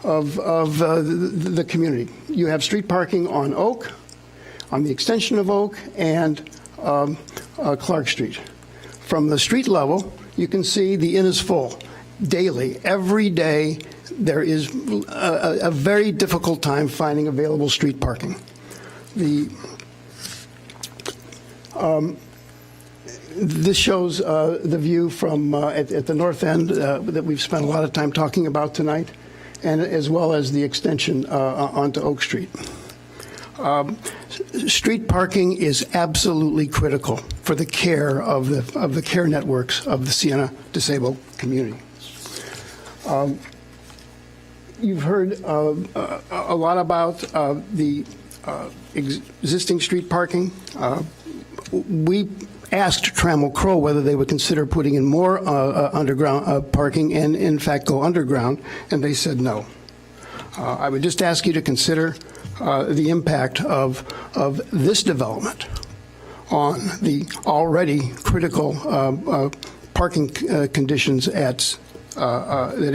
of the community. You have street parking on Oak, on the extension of Oak, and Clark Street. From the street level, you can see the inn is full daily. Every day, there is a very difficult time finding available street parking. This shows the view from at the north end that we've spent a lot of time talking about tonight, and as well as the extension onto Oak Street. Street parking is absolutely critical for the care of the care networks of the Siena disabled community. You've heard a lot about the existing street parking. We asked Trammell Crow whether they would consider putting in more underground parking and, in fact, go underground, and they said no. I would just ask you to consider the impact of this development on the already critical parking conditions that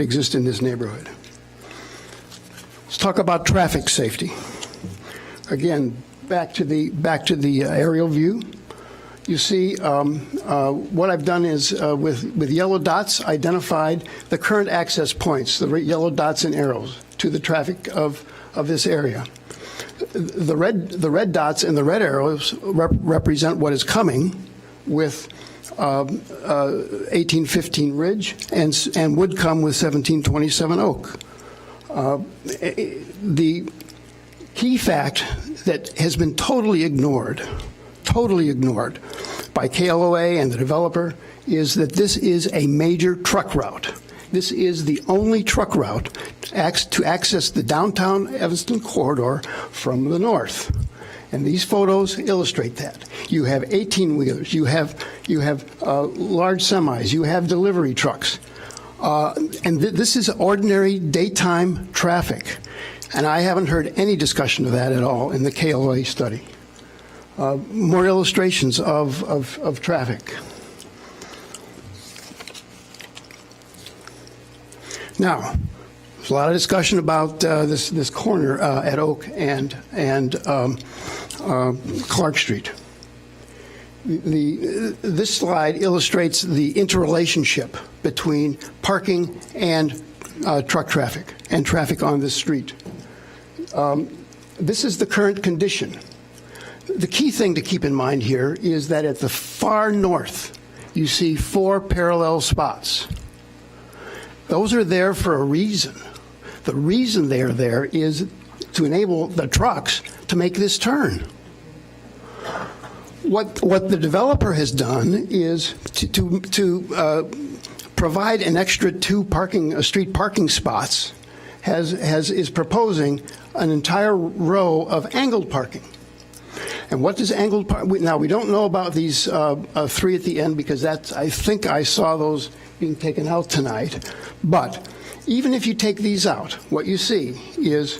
exist in this neighborhood. Let's talk about traffic safety. Again, back to the aerial view. You see, what I've done is with yellow dots identified the current access points, the yellow dots and arrows to the traffic of this area. The red dots and the red arrows represent what is coming with 1815 Ridge and would come with 1727 Oak. The key fact that has been totally ignored by KLOA and the developer is that this is a major truck route. This is the only truck route to access the downtown Evanston corridor from the north. And these photos illustrate that. You have 18-wheelers, you have large semis, you have delivery trucks. And this is ordinary daytime traffic. And I haven't heard any discussion of that at all in the KLOA study. More illustrations of traffic. Now, there's a lot of discussion about this corner at Oak and Clark Street. This slide illustrates the interrelationship between parking and truck traffic and traffic on this street. This is the current condition. The key thing to keep in mind here is that at the far north, you see 4 parallel spots. Those are there for a reason. The reason they are there is to enable the trucks to make this turn. What the developer has done is to provide an extra 2 street parking spots. Is proposing an entire row of angled parking. And what does angled parking? Now we don't know about these 3 at the end because I think I saw those being taken out tonight. But even if you take these out, what you see is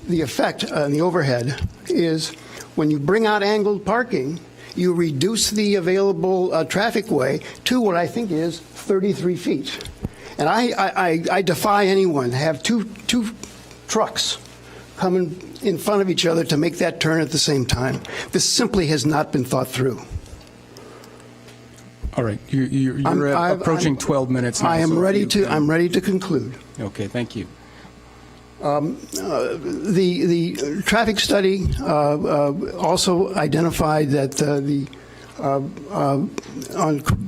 the effect on the overhead is when you bring out angled parking, you reduce the available traffic way to what I think is 33 feet. And I defy anyone to have two trucks coming in front of each other to make that turn at the same time. This simply has not been thought through. All right, you're approaching 12 minutes now. I'm ready to conclude. Okay, thank you. The traffic study also identified that on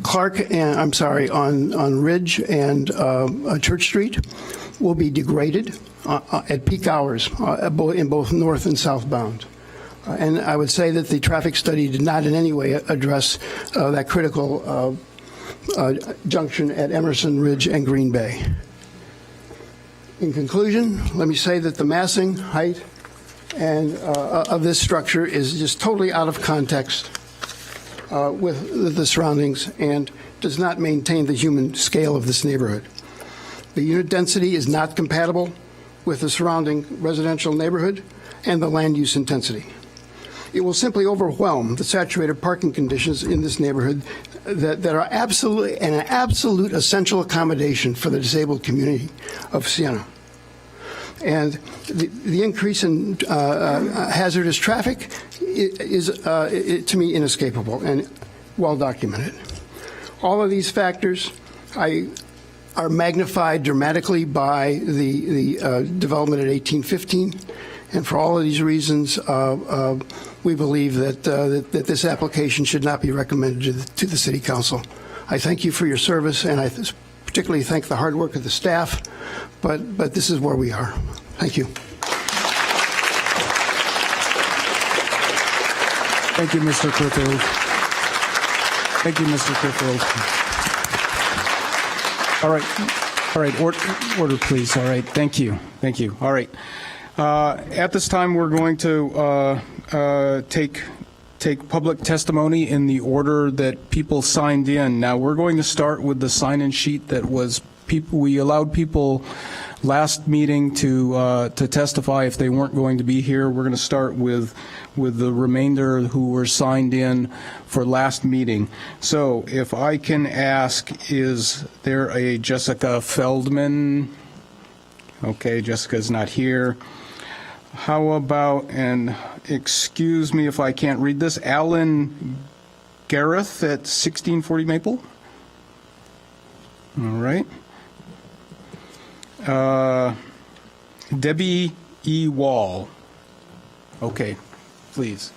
Clark and on Ridge and Church Street will be degraded at peak hours in both north and southbound. And I would say that the traffic study did not in any way address that critical junction at Emerson, Ridge, and Green Bay. In conclusion, let me say that the massing, height, and of this structure is just totally out of context with the surroundings and does not maintain the human scale of this neighborhood. The unit density is not compatible with the surrounding residential neighborhood, and the land use intensity. It will simply overwhelm the saturated parking conditions in this neighborhood that are absolutely an absolute essential accommodation for the disabled community of Siena. And the increase in hazardous traffic is, to me, inescapable and well documented. All of these factors are magnified dramatically by the development at 1815. And for all of these reasons, we believe that this application should not be recommended to the City Council. I thank you for your service, and I particularly thank the hard work of the staff, but this is where we are. Thank you. Thank you, Mr. Crutchfield. Thank you, Mr. Crutchfield. All right, order, please. All right, thank you. All right. At this time, we're going to take public testimony in the order that people signed in. Now, we're going to start with the sign-in sheet that was we allowed people last meeting to testify if they weren't going to be here. We're going to start with the remainder who were signed in for last meeting. So if I can ask, is there a Jessica Feldman? Okay, Jessica's not here. How about, and excuse me if I can't read this, Alan Gareth at 1640 Maple? All right. Debbie E. Wall. Okay, please.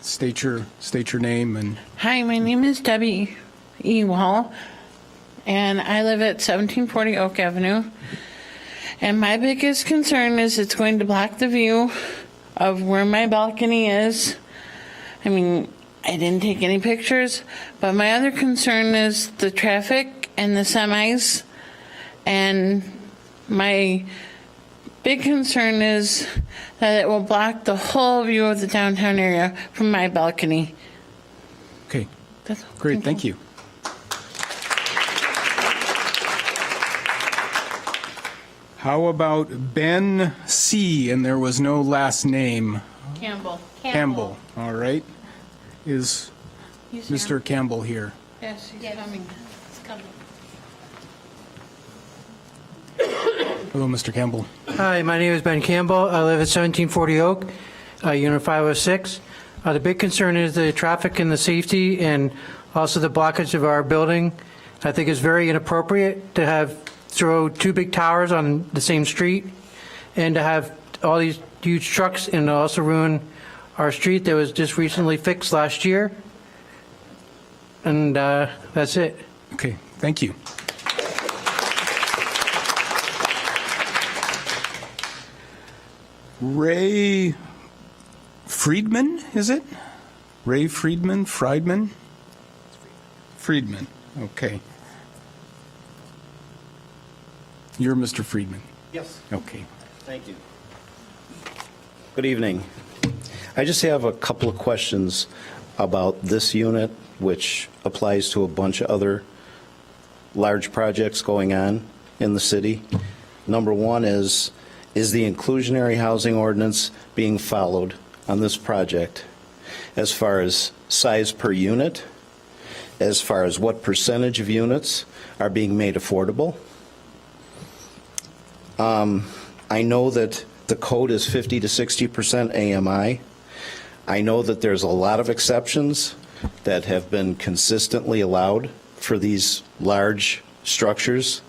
State your name and... Hi, my name is Debbie E. Wall, and I live at 1740 Oak Avenue. And my biggest concern is it's going to block the view of where my balcony is. I mean, I didn't take any pictures, but my other concern is the traffic and the semis. And my big concern is that it will block the whole view of the downtown area from my balcony. Okay, great, thank you. How about Ben C., and there was no last name? Campbell. All right. Is Mr. Campbell here? Yes, he's coming. Hello, Mr. Campbell. Hi, my name is Ben Campbell. I live at 1740 Oak, Unit 506. The big concern is the traffic and the safety and also the blockage of our building. I think it's very inappropriate to throw two big towers on the same street and to have all these huge trucks and also ruin our street that was just recently fixed last year. And that's it. Okay, thank you. Ray Friedman, is it? Ray Friedman? Friedman, okay. You're Mr. Friedman? Yes. Okay. Thank you. Good evening. I just have a couple of questions about this unit, which applies to a bunch of other large projects going on in the city. Number one is the inclusionary housing ordinance being followed on this project as far as size per unit, as far as what percentage of units are being made affordable? I know that the code is 50 to 60% AMI. I know that there's a lot of exceptions that have been consistently allowed for these large structures,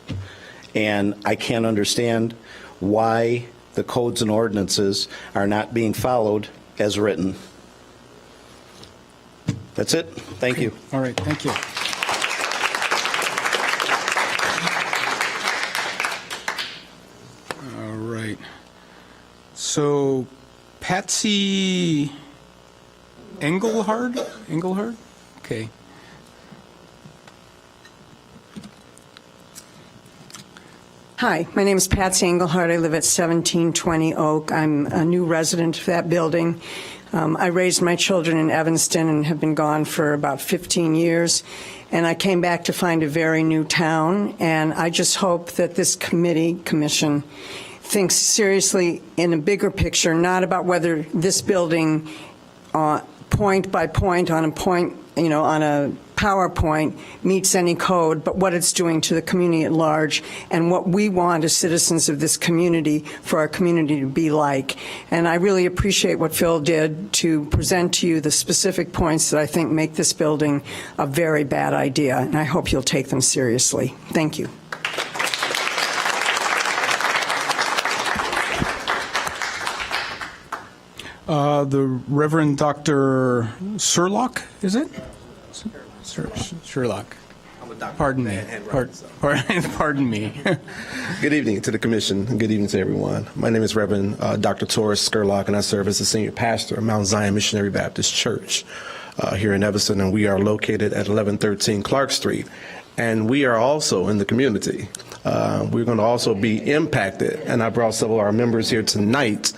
and I can't understand why the codes and ordinances are not being followed as written. That's it. Thank you. All right, thank you. All right. So, Patsy Engelhard? Okay. Hi, my name is Patsy Engelhardt. I live at 1720 Oak. I'm a new resident of that building. I raised my children in Evanston and have been gone for about 15 years. And I came back to find a very new town. And I just hope that this commission think seriously in a bigger picture, not about whether this building, point by point on a point, on a PowerPoint meets any code, but what it's doing to the community at large and what we want as citizens of this community for our community to be like. And I really appreciate what Phil did to present to you the specific points that I think make this building a very bad idea, and I hope you'll take them seriously. Thank you. The Reverend Dr. Sherlock, is it? Sherlock. Pardon me. Pardon me. Good evening to the commission. Good evening to everyone. My name is Reverend Dr. Taurus Skerlock, and I serve as the senior pastor of Mount Zion Missionary Baptist Church here in Evanston, and we are located at 1113 Clark Street. And we are also in the community. We're going to also be impacted, and I brought several of our members here tonight.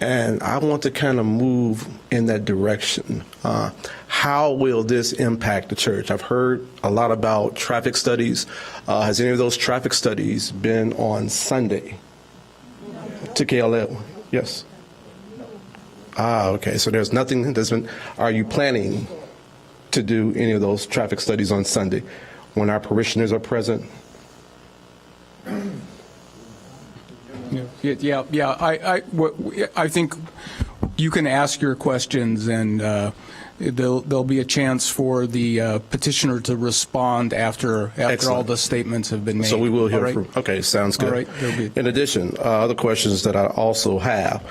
And I want to kind of move in that direction. How will this impact the church? I've heard a lot about traffic studies. Has any of those traffic studies been on Sunday to KLL? Yes. Okay. So there's nothing that's been. Are you planning to do any of those traffic studies on Sunday when our parishioners are present? Yeah. I think you can ask your questions, and there'll be a chance for the petitioner to respond after all the statements have been made. So we will hear All right? from. Okay, sounds good. All right. In addition, other questions that I also have,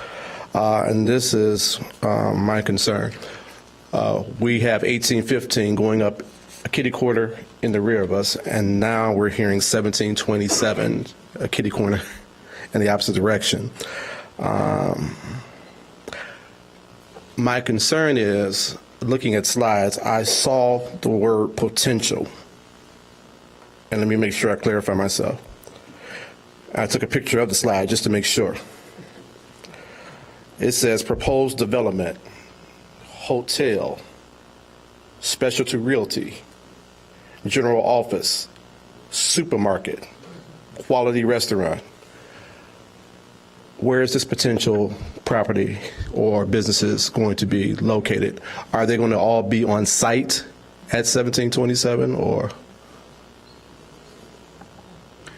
and this is my concern. We have 1815 going up a kitty corner in the rear of us, and now we're hearing 1727 a kitty corner in the opposite direction. My concern is, looking at slides, I saw the word potential. And let me make sure I clarify myself. I took a picture of the slide just to make sure. It says proposed development, hotel, specialty realty, general office, supermarket, quality restaurant. Where is this potential property or businesses going to be located? Are they going to all be on site at 1727 or?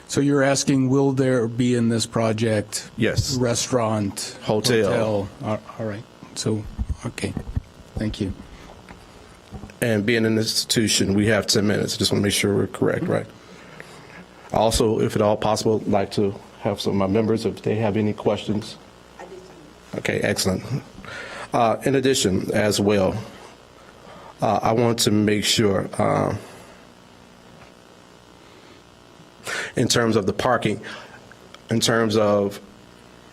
So you're asking, will there be in this project? Yes. Restaurant, hotel. All right. So, okay. Thank you. And being an institution, we have 10 minutes. Just want to make sure we're correct, right? Also, if at all possible, I'd like to have some of my members, if they have any questions. Okay, excellent. In addition, as well, I want to make sure, in terms of the parking, in terms of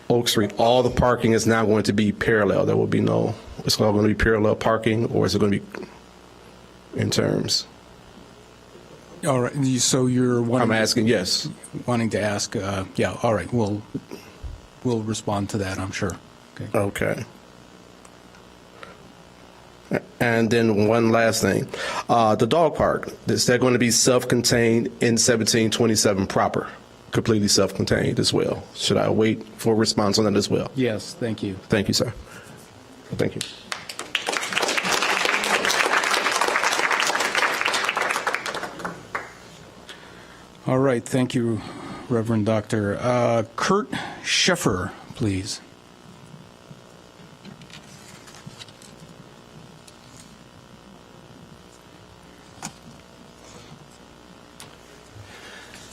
Oak Street, all the parking is now going to be parallel. There will be no, it's all going to be parallel parking, or is it going to be in terms? All right. So you're wanting. I'm asking, yes. Wanting to ask. Yeah. All right. We'll respond to that, I'm sure. Okay. And then one last thing, the dog park, is that going to be self-contained in 1727 proper, completely self-contained as well? Should I wait for a response on that as well? Yes. Thank you. Thank you, sir. Thank you. All right. Thank you, Reverend Doctor. Kurt Scheffer, please.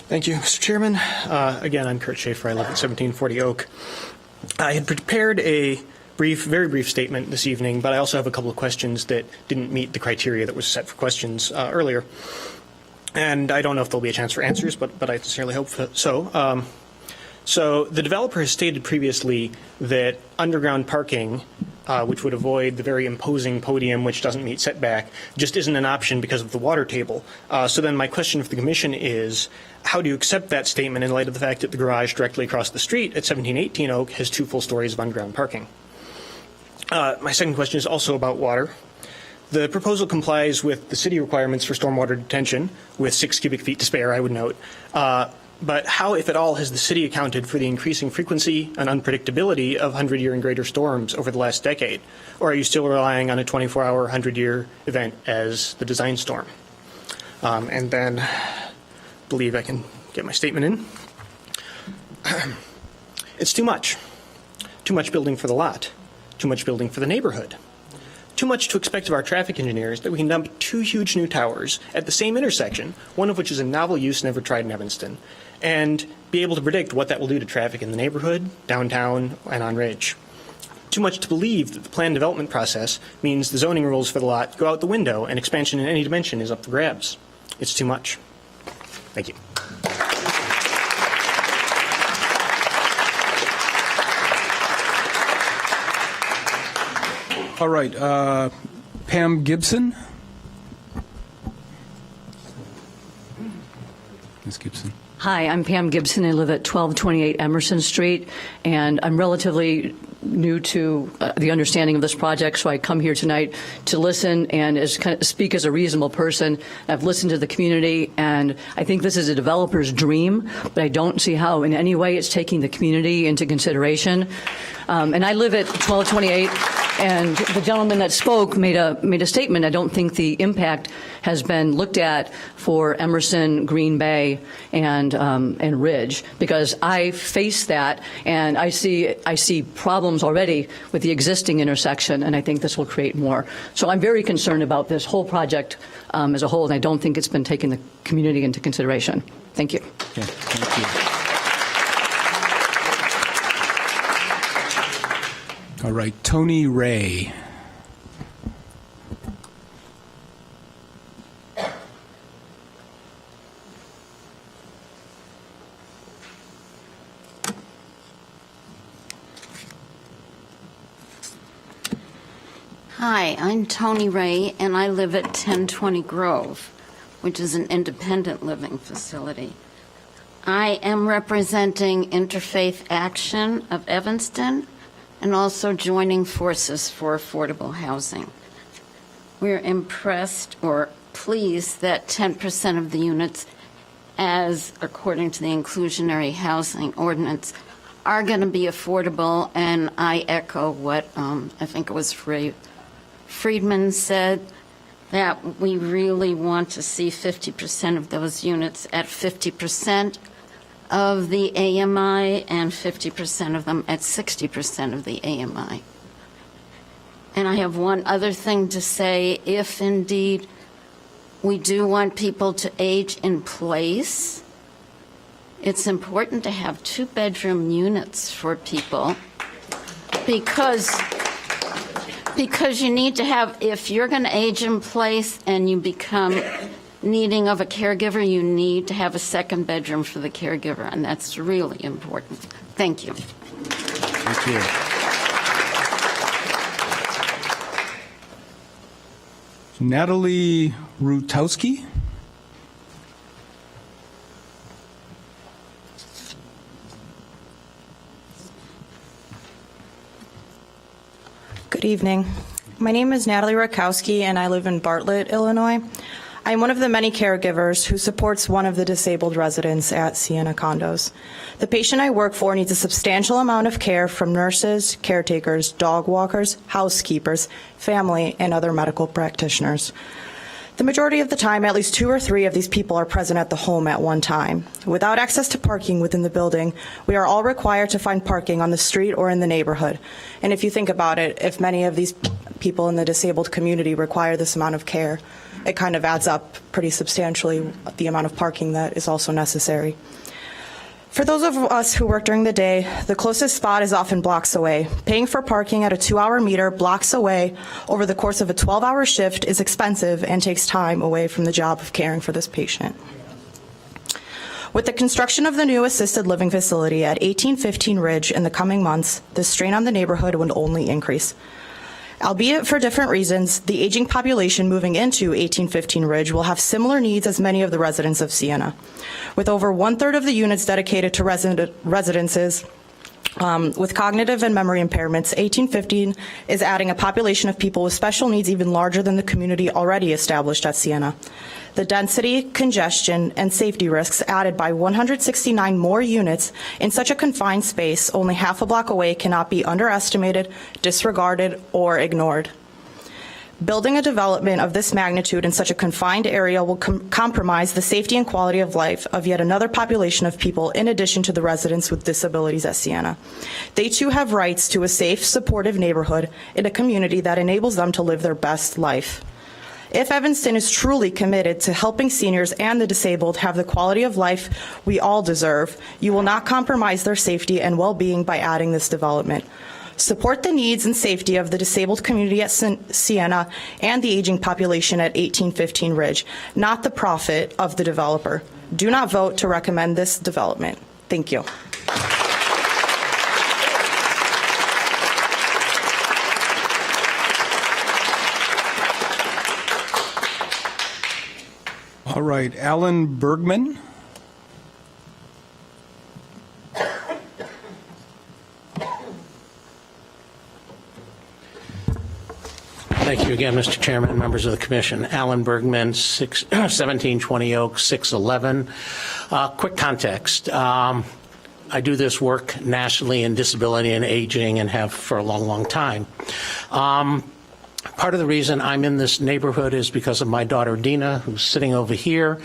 Thank you, Mr. Chairman. Again, I'm Kurt Schaefer. I live at 1740 Oak. I had prepared a very brief statement this evening, but I also have a couple of questions that didn't meet the criteria that was set for questions earlier. And I don't know if there'll be a chance for answers, but I sincerely hope so. So the developer has stated previously that underground parking, which would avoid the very imposing podium, which doesn't meet setback, just isn't an option because of the water table. So then my question for the commission is, how do you accept that statement in light of the fact that the garage directly across the street at 1718 Oak has 2 full stories of underground parking? My second question is also about water. The proposal complies with the city requirements for stormwater detention with 6 cubic feet to spare, I would note. But how, if at all, has the city accounted for the increasing frequency and unpredictability of 100-year and greater storms over the last decade? Or are you still relying on a 24-hour, 100-year event as the design storm? And then, I believe I can get my statement in. It's too much. Too much building for the lot. Too much building for the neighborhood. Too much to expect of our traffic engineers that we can dump 2 huge new towers at the same intersection, one of which is a novel use never tried in Evanston, and be able to predict what that will do to traffic in the neighborhood, downtown, and on Ridge. Too much to believe that the planned development process means the zoning rules for the lot go out the window and expansion in any dimension is up for grabs. It's too much. Thank you. All right, Pam Gibson. Ms. Gibson. Hi, I'm Pam Gibson. I live at 1228 Emerson Street, and I'm relatively new to the understanding of this project, so I come here tonight to listen and speak as a reasonable person. I've listened to the community, and I think this is a developer's dream, but I don't see how in any way it's taking the community into consideration. And I live at 1228, and the gentleman that spoke made a statement. I don't think the impact has been looked at for Emerson, Green Bay, and Ridge, because I face that, and I see problems already with the existing intersection, and I think this will create more. So I'm very concerned about this whole project as a whole, and I don't think it's been taking the community into consideration. Thank you. Okay, thank you. All right, Tony Ray. Hi, I'm Tony Ray, and I live at 1020 Grove, which is an independent living facility. I am representing Interfaith Action of Evanston and also joining forces for affordable housing. We're impressed or pleased that 10% of the units, as according to the inclusionary housing ordinance, are going to be affordable, and I echo what I think it was Friedman said, that we really want to see 50% of those units at 50% of the AMI and 50% of them at 60% of the AMI. And I have one other thing to say. If indeed we do want people to age in place, it's important to have 2-bedroom units for people because you need to have, if you're going to age in place and you become needing of a caregiver, you need to have a 2nd bedroom for the caregiver, and that's really important. Thank you. Thank you. Natalie Rutowski. Good evening. My name is Natalie Rakowski, and I live in Bartlett, Illinois. I'm one of the many caregivers who supports one of the disabled residents at Sienna Condos. The patient I work for needs a substantial amount of care from nurses, caretakers, dog walkers, housekeepers, family, and other medical practitioners. The majority of the time, at least 2 or 3 of these people are present at the home at one time. Without access to parking within the building, we are all required to find parking on the street or in the neighborhood. And if you think about it, if many of these people in the disabled community require this amount of care, it kind of adds up pretty substantially the amount of parking that is also necessary. For those of us who work during the day, the closest spot is often blocks away. Paying for parking at a 2-hour meter blocks away over the course of a 12-hour shift is expensive and takes time away from the job of caring for this patient. With the construction of the new assisted living facility at 1815 Ridge in the coming months, the strain on the neighborhood would only increase. Albeit for different reasons, the aging population moving into 1815 Ridge will have similar needs as many of the residents of Sienna. With over 1/3 of the units dedicated to residences, With cognitive and memory impairments, 1815 is adding a population of people with special needs even larger than the community already established at Sienna. The density, congestion, and safety risks added by 169 more units in such a confined space only half a block away cannot be underestimated, disregarded, or ignored. Building a development of this magnitude in such a confined area will compromise the safety and quality of life of yet another population of people in addition to the residents with disabilities at Sienna. They too have rights to a safe, supportive neighborhood in a community that enables them to live their best life. If Evanston is truly committed to helping seniors and the disabled have the quality of life we all deserve, you will not compromise their safety and well-being by adding this development. Support the needs and safety of the disabled community at Sienna and the aging population at 1815 Ridge, not the profit of the developer. Do not vote to recommend this development. Thank you. All right, Alan Bergman. Thank you again, Mr. Chairman, members of the commission. Alan Bergman, 1720 Oak, 611. Quick context. I do this work nationally in disability and aging and have for a long, long time. Part of the reason I'm in this neighborhood is because of my daughter Dina, who's sitting over here,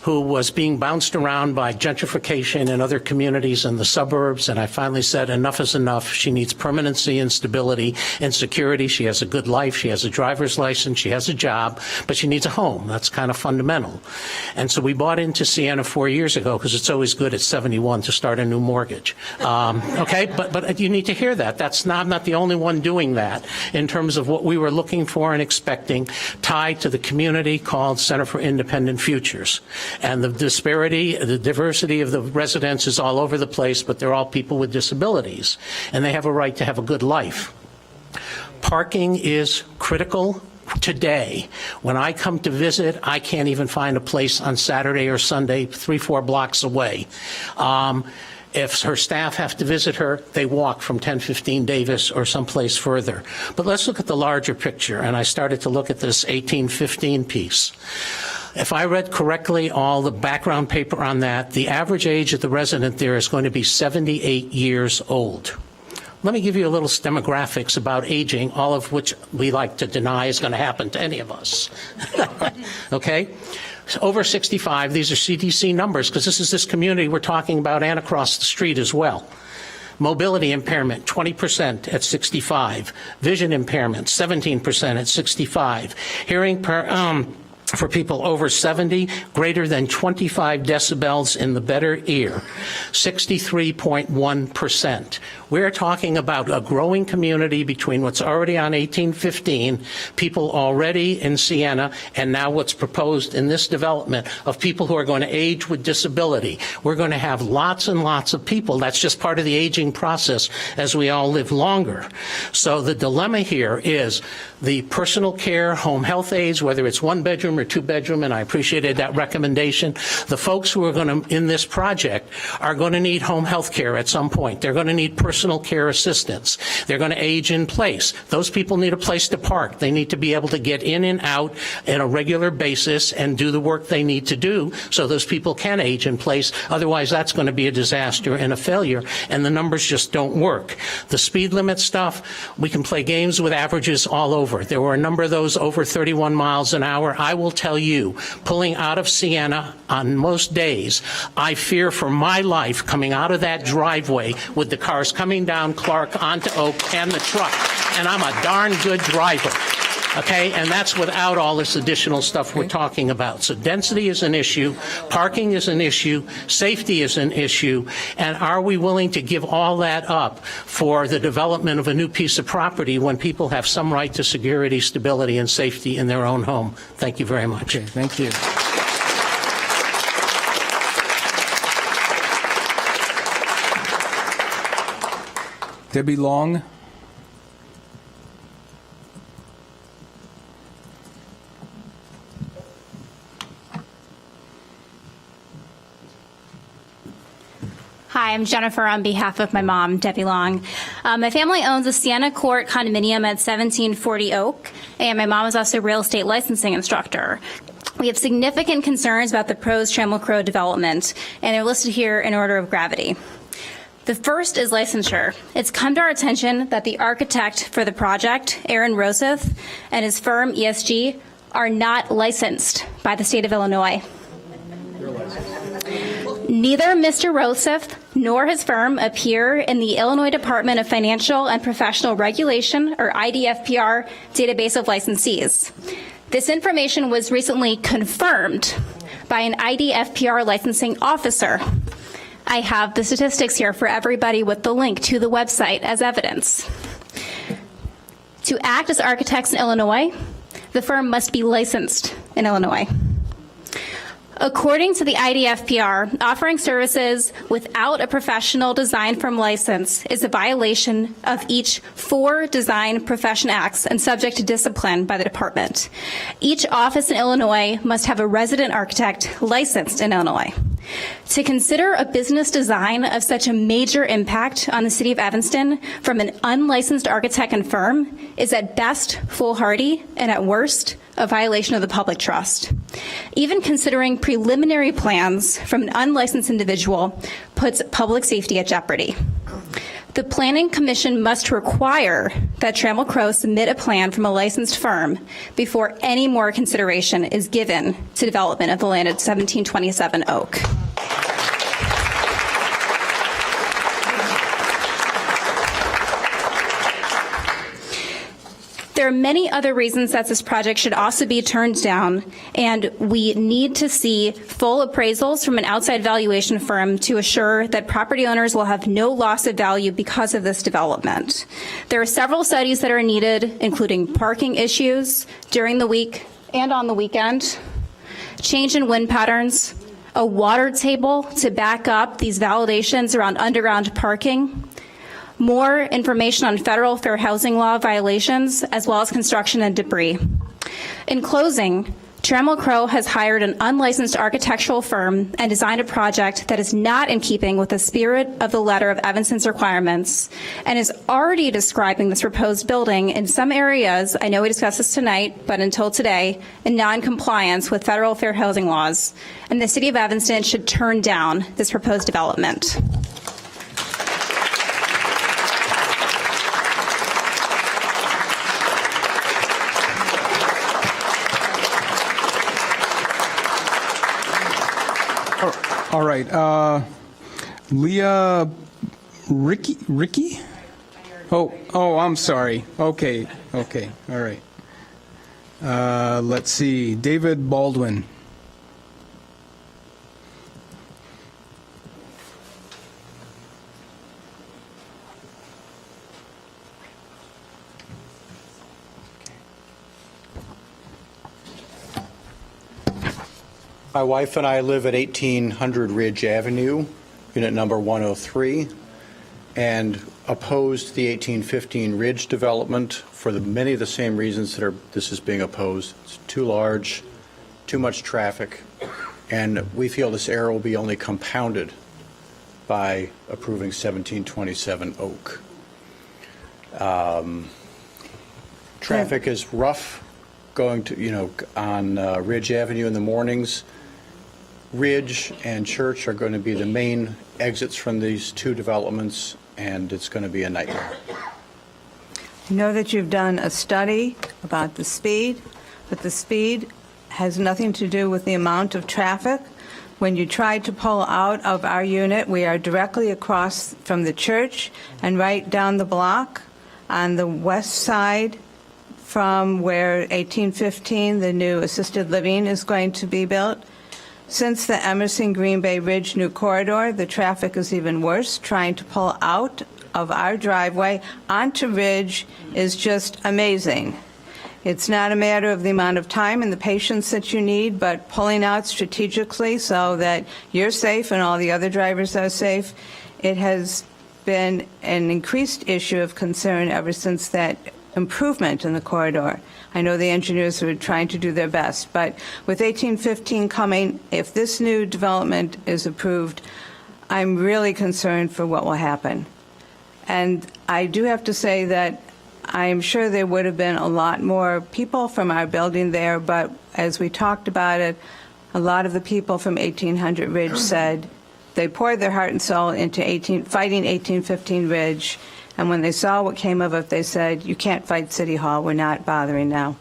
who was being bounced around by gentrification in other communities in the suburbs, and I finally said enough is enough. She needs permanency and stability and security. She has a good life. She has a driver's license. She has a job, but she needs a home. That's kind of fundamental. And so we bought into Sienna 4 years ago because it's always good at 71 to start a new mortgage. Okay, but you need to hear that. I'm not the only one doing that in terms of what we were looking for and expecting, tied to the community called Center for Independent Futures. And the disparity, the diversity of the residents is all over the place, but they're all people with disabilities, and they have a right to have a good life. Parking is critical today. When I come to visit, I can't even find a place on Saturday or Sunday 3-4 blocks away. If her staff have to visit her, they walk from 1015 Davis or someplace further. But let's look at the larger picture, and I started to look at this 1815 piece. If I read correctly all the background paper on that, the average age of the resident there is going to be 78 years old. Let me give you a little demographics about aging, all of which we like to deny is going to happen to any of us. Okay? So over 65, these are CDC numbers, because this is this community we're talking about and across the street as well. Mobility impairment, 20% at 65. Vision impairment, 17% at 65. Hearing for people over 70, greater than 25 decibels in the better ear, 63.1%. We're talking about a growing community between what's already on 1815, people already in Sienna, and now what's proposed in this development of people who are going to age with disability. We're going to have lots and lots of people. That's just part of the aging process as we all live longer. So the dilemma here is the personal care, home health aides, whether it's 1 bedroom or 2 bedroom, and I appreciated that recommendation. The folks who are going to, in this project, are going to need home health care at some point. They're going to need personal care assistance. They're going to age in place. Those people need a place to park. They need to be able to get in and out on a regular basis and do the work they need to do so those people can age in place. Otherwise, that's going to be a disaster and a failure, and the numbers just don't work. The speed limit stuff, we can play games with averages all over. There were a number of those over 31 miles an hour. I will tell you, pulling out of Sienna on most days, I fear for my life coming out of that driveway with the cars coming down Clark onto Oak and the truck. And I'm a darn good driver. Okay, and that's without all this additional stuff we're talking about. So density is an issue, parking is an issue, safety is an issue, and are we willing to give all that up for the development of a new piece of property when people have some right to security, stability, and safety in their own home? Thank you very much. Okay, thank you. Debbie Long. Hi, I'm Jennifer on behalf of my mom, Debbie Long. My family owns a Sienna Court condominium at 1740 Oak, and my mom is also a real estate licensing instructor. We have significant concerns about the proposed Trammell Crow development, and they're listed here in order of gravity. The first is licensure. It's come to our attention that the architect for the project, Aaron Roseth, and his firm, ESG, are not licensed by the state of Illinois. Neither Mr. Roseth nor his firm appear in the Illinois Department of Financial and Professional Regulation, or IDFPR, database of licensees. This information was recently confirmed by an IDFPR licensing officer. I have the statistics here for everybody with the link to the website as evidence. To act as architects in Illinois, the firm must be licensed in Illinois. According to the IDFPR, offering services without a professional design firm license is a violation of each 4 Design Profession Acts and subject to discipline by the department. Each office in Illinois must have a resident architect licensed in Illinois. To consider a business design of such a major impact on the city of Evanston from an unlicensed architect and firm is at best foolhardy and at worst a violation of the public trust. Even considering preliminary plans from an unlicensed individual puts public safety at jeopardy. The Planning Commission must require that Trammell Crow submit a plan from a licensed firm before any more consideration is given to development of the land at 1727 Oak. There are many other reasons that this project should also be turned down, and we need to see full appraisals from an outside valuation firm to assure that property owners will have no loss of value because of this development. There are several studies that are needed, including parking issues during the week and on the weekend, change in wind patterns, a water table to back up these validations around underground parking, more information on federal fair housing law violations, as well as construction and debris. In closing, Trammell Crow has hired an unlicensed architectural firm and designed a project that is not in keeping with the spirit of the letter of Evanston's requirements and is already describing this proposed building in some areas, I know we discussed this tonight, but until today, in non-compliance with federal fair housing laws. And the city of Evanston should turn down this proposed development. All right, Leah Ricky? Oh, I'm sorry. Okay, all right. Let's see, David Baldwin. My wife and I live at 1800 Ridge Avenue, unit number 103, and opposed the 1815 Ridge development for many of the same reasons that this is being opposed. It's too large, too much traffic, and we feel this error will be only compounded by approving 1727 Oak. Traffic is rough going to, on Ridge Avenue in the mornings. Ridge and Church are going to be the main exits from these 2 developments, and it's going to be a nightmare. I know that you've done a study about the speed, but the speed has nothing to do with the amount of traffic. When you tried to pull out of our unit, we are directly across from the church and right down the block on the west side from where 1815, the new assisted living, is going to be built. Since the Emerson Green Bay Ridge new corridor, the traffic is even worse. Trying to pull out of our driveway onto Ridge is just amazing. It's not a matter of the amount of time and the patience that you need, but pulling out strategically so that you're safe and all the other drivers are safe. It has been an increased issue of concern ever since that improvement in the corridor. I know the engineers are trying to do their best, but with 1815 coming, if this new development is approved, I'm really concerned for what will happen. And I do have to say that I'm sure there would have been a lot more people from our building there, but as we talked about it, a lot of the people from 1800 Ridge said they poured their heart and soul into fighting 1815 Ridge, and when they saw what came of it, they said, you can't fight City Hall, we're not bothering now.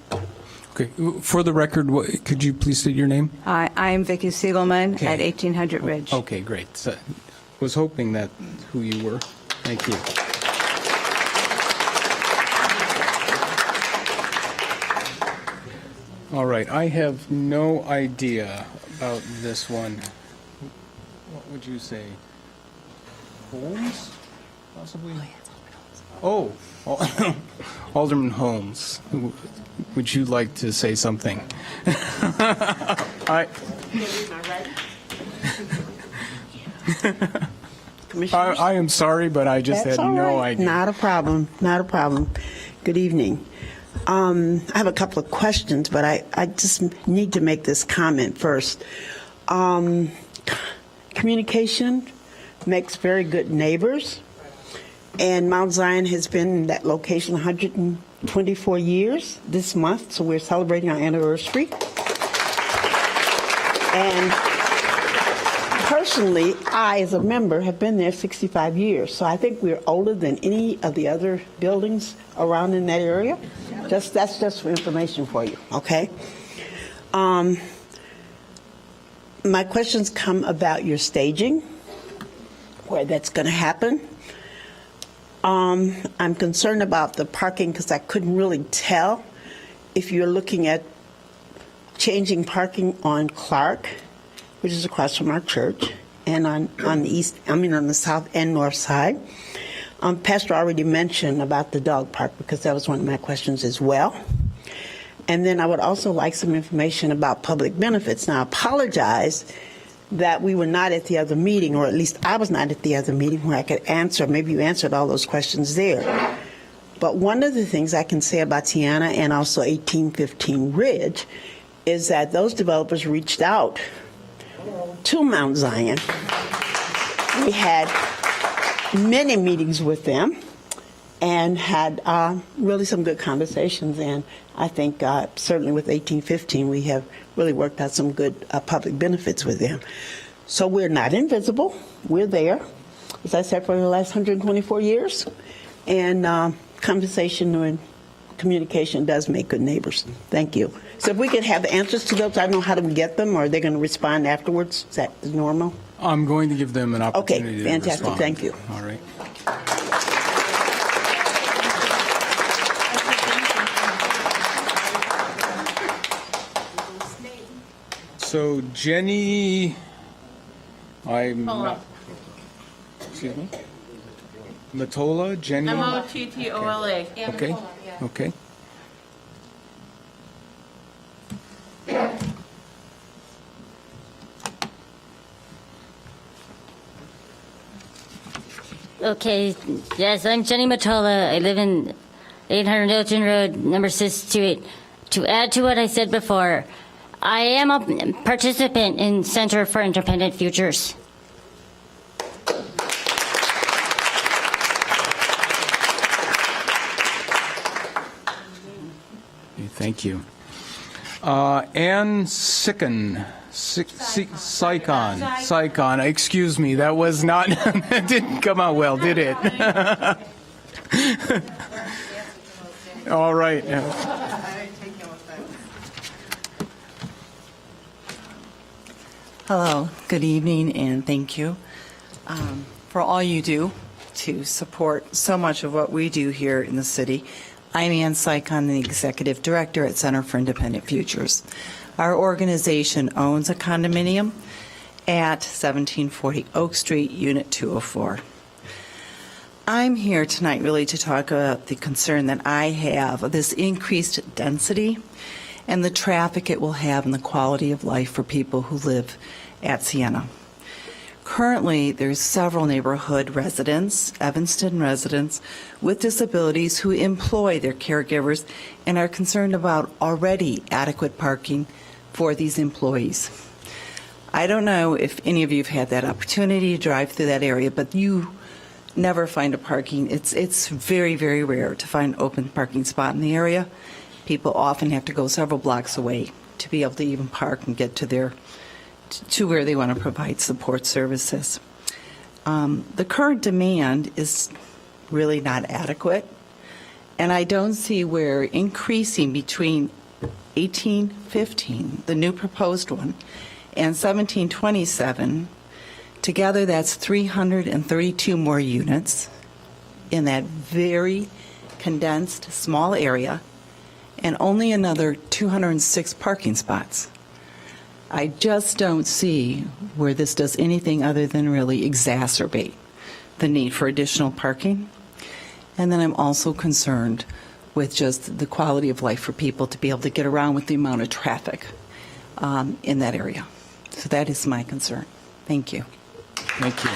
Okay, for the record, could you please state your name? I'm Vicki Siegelman Okay. at 1800 Ridge. Okay, great. So, was hoping that who you were. Thank you. All right, I have no idea about this one. What would you say? Holmes, possibly? Oh, Alderman Holmes. Would you like to say something? I am sorry, but I just That's had all no right. idea. Not a problem. Not a problem. Good evening. I have a couple of questions, but I just need to make this comment first. Communication makes very good neighbors, and Mount Zion has been in that location 124 years this month, so we're celebrating our anniversary. And personally, I, as a member, have been there 65 years, so I think we're older than any of the other buildings around in that area. That's just for information for you, okay? My questions come about your staging, where that's going to happen. I'm concerned about the parking because I couldn't really tell if you're looking at changing parking on Clark, which is across from our church, and on the south and north side. Pastor already mentioned about the dog park because that was one of my questions as well. And then I would also like some information about public benefits. Now, I apologize that we were not at the other meeting, or at least I was not at the other meeting where I could answer. Maybe you answered all those questions there. But one of the things I can say about Tiana and also 1815 Ridge is that those developers reached out to Mount Zion. We had many meetings with them and had really some good conversations. And I think certainly with 1815, we have really worked out some good public benefits with them. So we're not invisible. We're there, as I said, for the last 124 years. And conversation and communication does make good neighbors. Thank you. So if we could have the answers to those, I don't know how to get them, or are they going to respond afterwards? Is that normal? I'm going to give them an opportunity Okay, fantastic. to respond. Thank you. All right. So Jenny, I'm not, excuse me? Mottola, Jenny? M-O-T-T-O-L-A. Okay, okay. Okay, yes, I'm Jenny Mottola. I live in 800 Elgin Road, number 628. To add to what I said before, I am a participant in Center for Independent Futures. Thank you. Ann Sickon. Sycon. Excuse me, that was not, that didn't come out well, did it? All right. Hello, good evening, and thank you for all you do to support so much of what we do here in the city. I'm Ann Sycon, the Executive Director at Center for Independent Futures. Our organization owns a condominium at 1740 Oak Street, Unit 204. I'm here tonight really to talk about the concern that I have of this increased density and the traffic it will have and the quality of life for people who live at Siena. Currently, there's several neighborhood residents, Evanston residents, with disabilities who employ their caregivers and are concerned about already adequate parking for these employees. I don't know if any of you have had that opportunity to drive through that area, but you never find a parking. It's very, very rare to find an open parking spot in the area. People often have to go several blocks away to be able to even park and get to where they want to provide support services. The current demand is really not adequate, and I don't see where increasing between 1815, the new proposed one, and 1727, together that's 332 more units in that very condensed small area, and only another 206 parking spots. I just don't see where this does anything other than really exacerbate the need for additional parking. And then I'm also concerned with just the quality of life for people to be able to get around with the amount of traffic in that area. So that is my concern. Thank you. Thank you.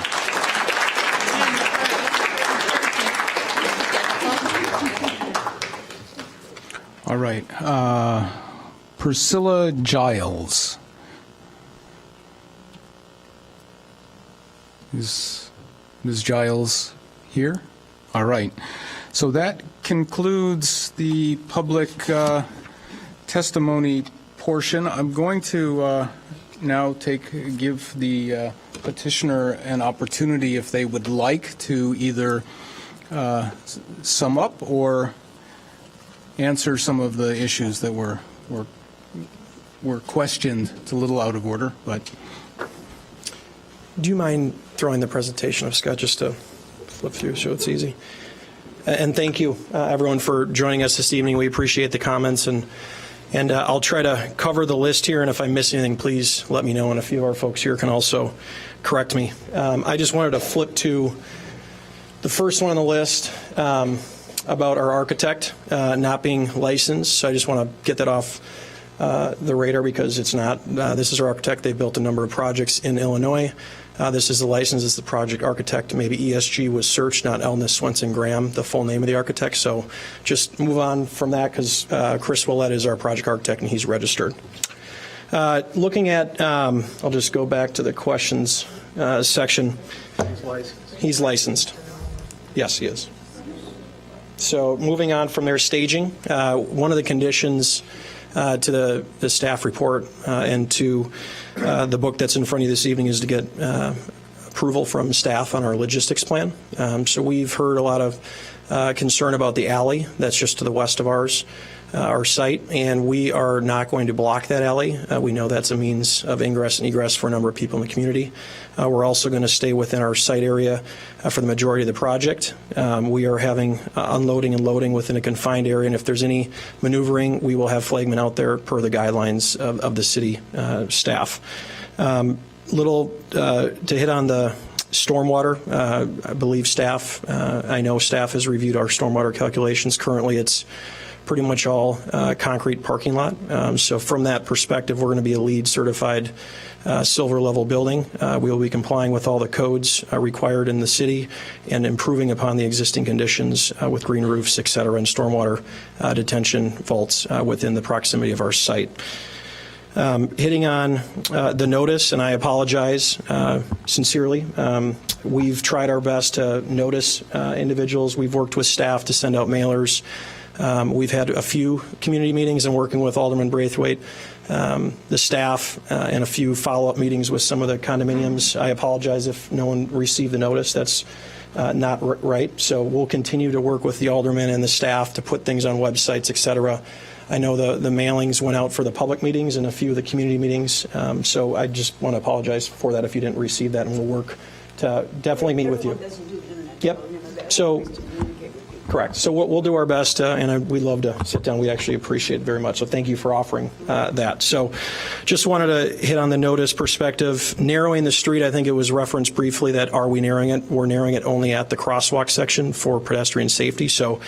All right. Priscilla Giles. Is Ms. Giles here? All right. So that concludes the public testimony portion. I'm going to now give the petitioner an opportunity, if they would like, to either sum up or answer some of the issues that were questioned. It's a little out of order, but. Do you mind throwing the presentation of Scott just to flip through so it's easy? And thank you, everyone, for joining us this evening. We appreciate the comments, and I'll try to cover the list here, and if I miss anything, please let me know, and a few of our folks here can also correct me. I just wanted to flip to the first one on the list about our architect not being licensed. So I just want to get that off the radar because it's not. This is our architect. They built a number of projects in Illinois. This is the license. This is the project architect. Maybe ESG was searched, not Elness Swenson Graham, the full name of the architect. So just move on from that because Chris Willett is our project architect and he's registered. Looking at, I'll just go back to the questions section. He's licensed. He's licensed. Yes, he is. So moving on from their staging, one of the conditions to the staff report and to the book that's in front of you this evening is to get approval from staff on our logistics plan. So we've heard a lot of concern about the alley that's just to the west of our site, and we are not going to block that alley. We know that's a means of ingress and egress for a number of people in the community. We're also going to stay within our site area for the majority of the project. We are having unloading and loading within a confined area, and if there's any maneuvering, we will have flagmen out there per the guidelines of the city staff. To hit on the stormwater, I believe staff, I know staff has reviewed our stormwater calculations. Currently, it's pretty much all concrete parking lot. So from that perspective, we're going to be a LEED certified silver level building. We will be complying with all the codes required in the city and improving upon the existing conditions with green roofs, et cetera, and stormwater detention vaults within the proximity of our site. Hitting on the notice, and I apologize sincerely. We've tried our best to notice individuals. We've worked with staff to send out mailers. We've had a few community meetings and working with Alderman Braithwaite, the staff, and a few follow-up meetings with some of the condominiums. I apologize if no one received the notice. That's not right. So we'll continue to work with the aldermen and the staff to put things on websites, et cetera. I know the mailings went out for the public meetings and a few of the community meetings. So I just want to apologize for that if you didn't receive that, and we'll work to definitely meet with you. Yep. So. Correct. So we'll do our best, and we love to sit down. We actually appreciate it very much. So thank you for offering that. So just wanted to hit on the notice perspective. Narrowing the street, I think it was referenced briefly that are we narrowing it? We're narrowing it only at the crosswalk section for pedestrian safety. So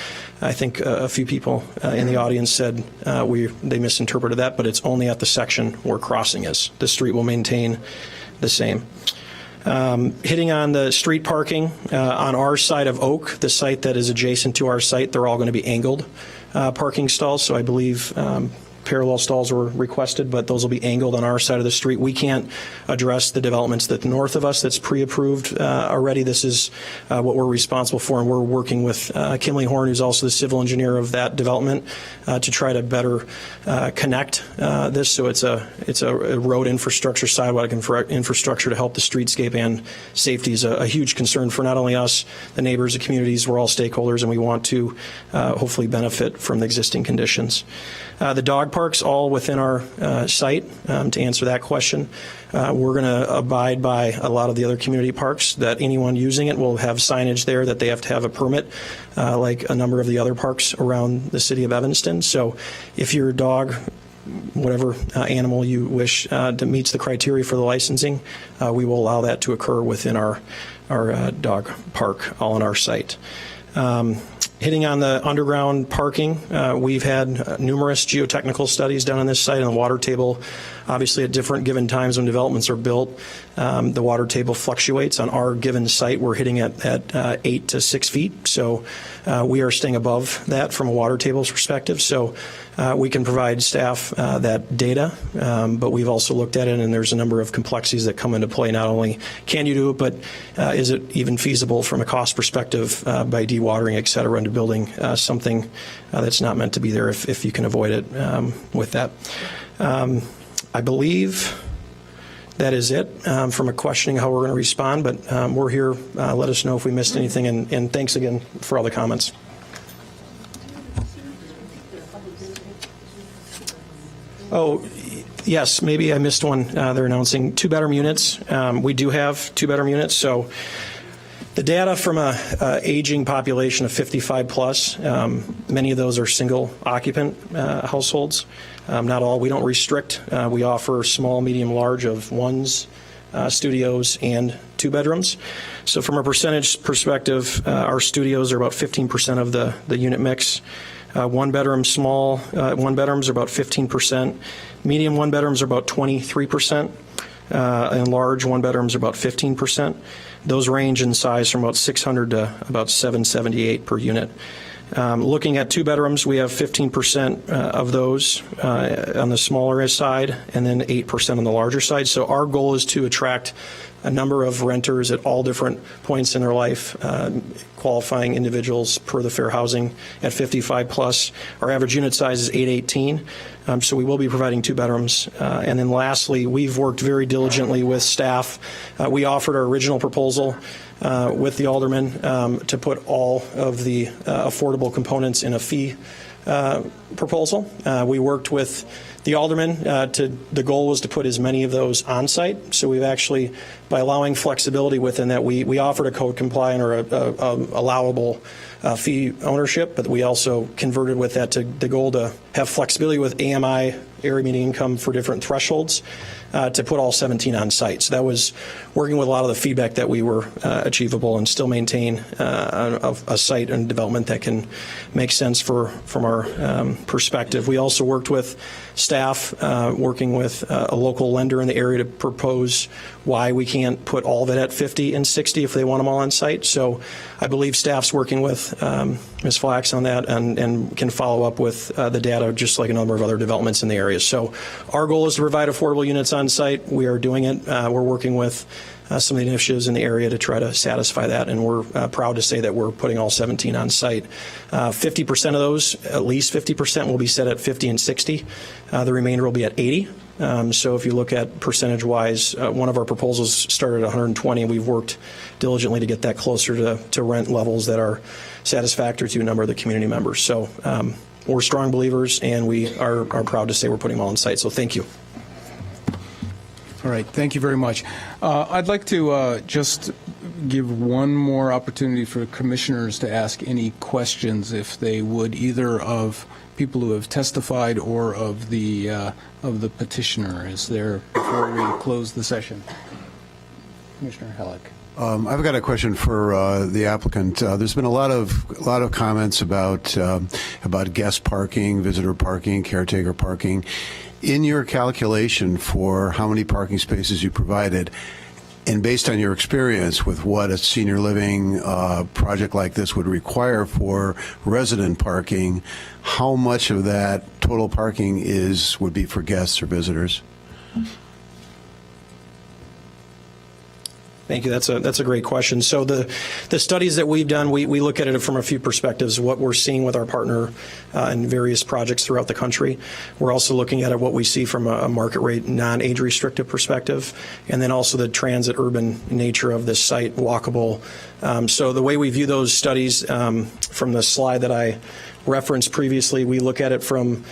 I think a few people in the audience said they misinterpreted that, but it's only at the section where crossing is. The street will maintain the same. Hitting on the street parking on our side of Oak, the site that is adjacent to our site, they're all going to be angled parking stalls. So I believe parallel stalls were requested, but those will be angled on our side of the street. We can't address the developments that north of us that's pre-approved already. This is what we're responsible for, and we're working with Kimley Horn, who's also the civil engineer of that development, to try to better connect this. So it's a road infrastructure, sidewalk infrastructure to help the streetscape, and safety is a huge concern for not only us, the neighbors, the communities. We're all stakeholders, and we want to hopefully benefit from the existing conditions. The dog parks all within our site. To answer that question, we're going to abide by a lot of the other community parks that anyone using it will have signage there that they have to have a permit, like a number of the other parks around the city of Evanston. So if your dog, whatever animal you wish that meets the criteria for the licensing, we will allow that to occur within our dog park, all on our site. Hitting on the underground parking, we've had numerous geotechnical studies done on this site, and the water table, obviously at different given times when developments are built, the water table fluctuates. On our given site, we're hitting at 8 to 6 feet, so we are staying above that from a water table's perspective. So we can provide staff that data, but we've also looked at it, and there's a number of complexities that come into play. Not only can you do it, but is it even feasible from a cost perspective by dewatering, et cetera, into building something that's not meant to be there if you can avoid it with that. I believe that is it from a questioning how we're going to respond, but we're here. Let us know if we missed anything, and thanks again for all the comments. Oh, yes, maybe I missed one. They're announcing 2-bedroom units. We do have 2-bedroom units, so the data from a aging population of 55 plus, many of those are single occupant households. Not all. We don't restrict. We offer small, medium, large of 1s, studios, and 2 bedrooms. So from a percentage perspective, our studios are about 15% of the unit mix. 1-bedroom small 1-bedrooms are about 15%. Medium 1-bedrooms are about 23%. And large 1-bedrooms are about 15%. Those range in size from about 600 to about 778 per unit. Looking at 2 bedrooms, we have 15% of those on the smaller side, and then 8% on the larger side. So our goal is to attract a number of renters at all different points in their life, qualifying individuals per the fair housing at 55 plus. Our average unit size is 818, so we will be providing 2 bedrooms. And then lastly, we've worked very diligently with staff. We offered our original proposal with the alderman to put all of the affordable components in a fee proposal. We worked with the alderman. The goal was to put as many of those on site. So we've actually, by allowing flexibility within that, we offered a code compliant or a allowable fee ownership, but we also converted with that to the goal to have flexibility with AMI, area median income, for different thresholds, to put all 17 on site. So that was working with a lot of the feedback that we were achievable and still maintain a site and development that can make sense from our perspective. We also worked with staff, working with a local lender in the area to propose why we can't put all of it at 50 and 60 if they want them all on site. So I believe staff's working with Ms. Flax on that and can follow up with the data, just like a number of other developments in the area. So our goal is to provide affordable units on site. We are doing it. We're working with some of the initiatives in the area to try to satisfy that, and we're proud to say that we're putting all 17 on site. 50% of those, at least 50%, will be set at 50 and 60. The remainder will be at 80. So if you look at percentage-wise, one of our proposals started at 120, and we've worked diligently to get that closer to rent levels that are satisfactory to a number of the community members. So we're strong believers, and we are proud to say we're putting them all on site. So thank you. All right, thank you very much. I'd like to just give one more opportunity for commissioners to ask any questions, if they would, either of people who have testified or of the petitioner. Is there, before we close the session? Commissioner Halleck. I've got a question for the applicant. There's been a lot of comments about guest parking, visitor parking, caretaker parking. In your calculation for how many parking spaces you provided, And based on your experience with what a senior living project like this would require for resident parking, how much of that total parking would be for guests or visitors? Thank you. That's a great question. So the studies that we've done, we look at it from a few perspectives, what we're seeing with our partner in various projects throughout the country. We're also looking at what we see from a market rate, non-age restrictive perspective, and then also the transit urban nature of this site, walkable. So the way we view those studies from the slide that I referenced previously, we look at it from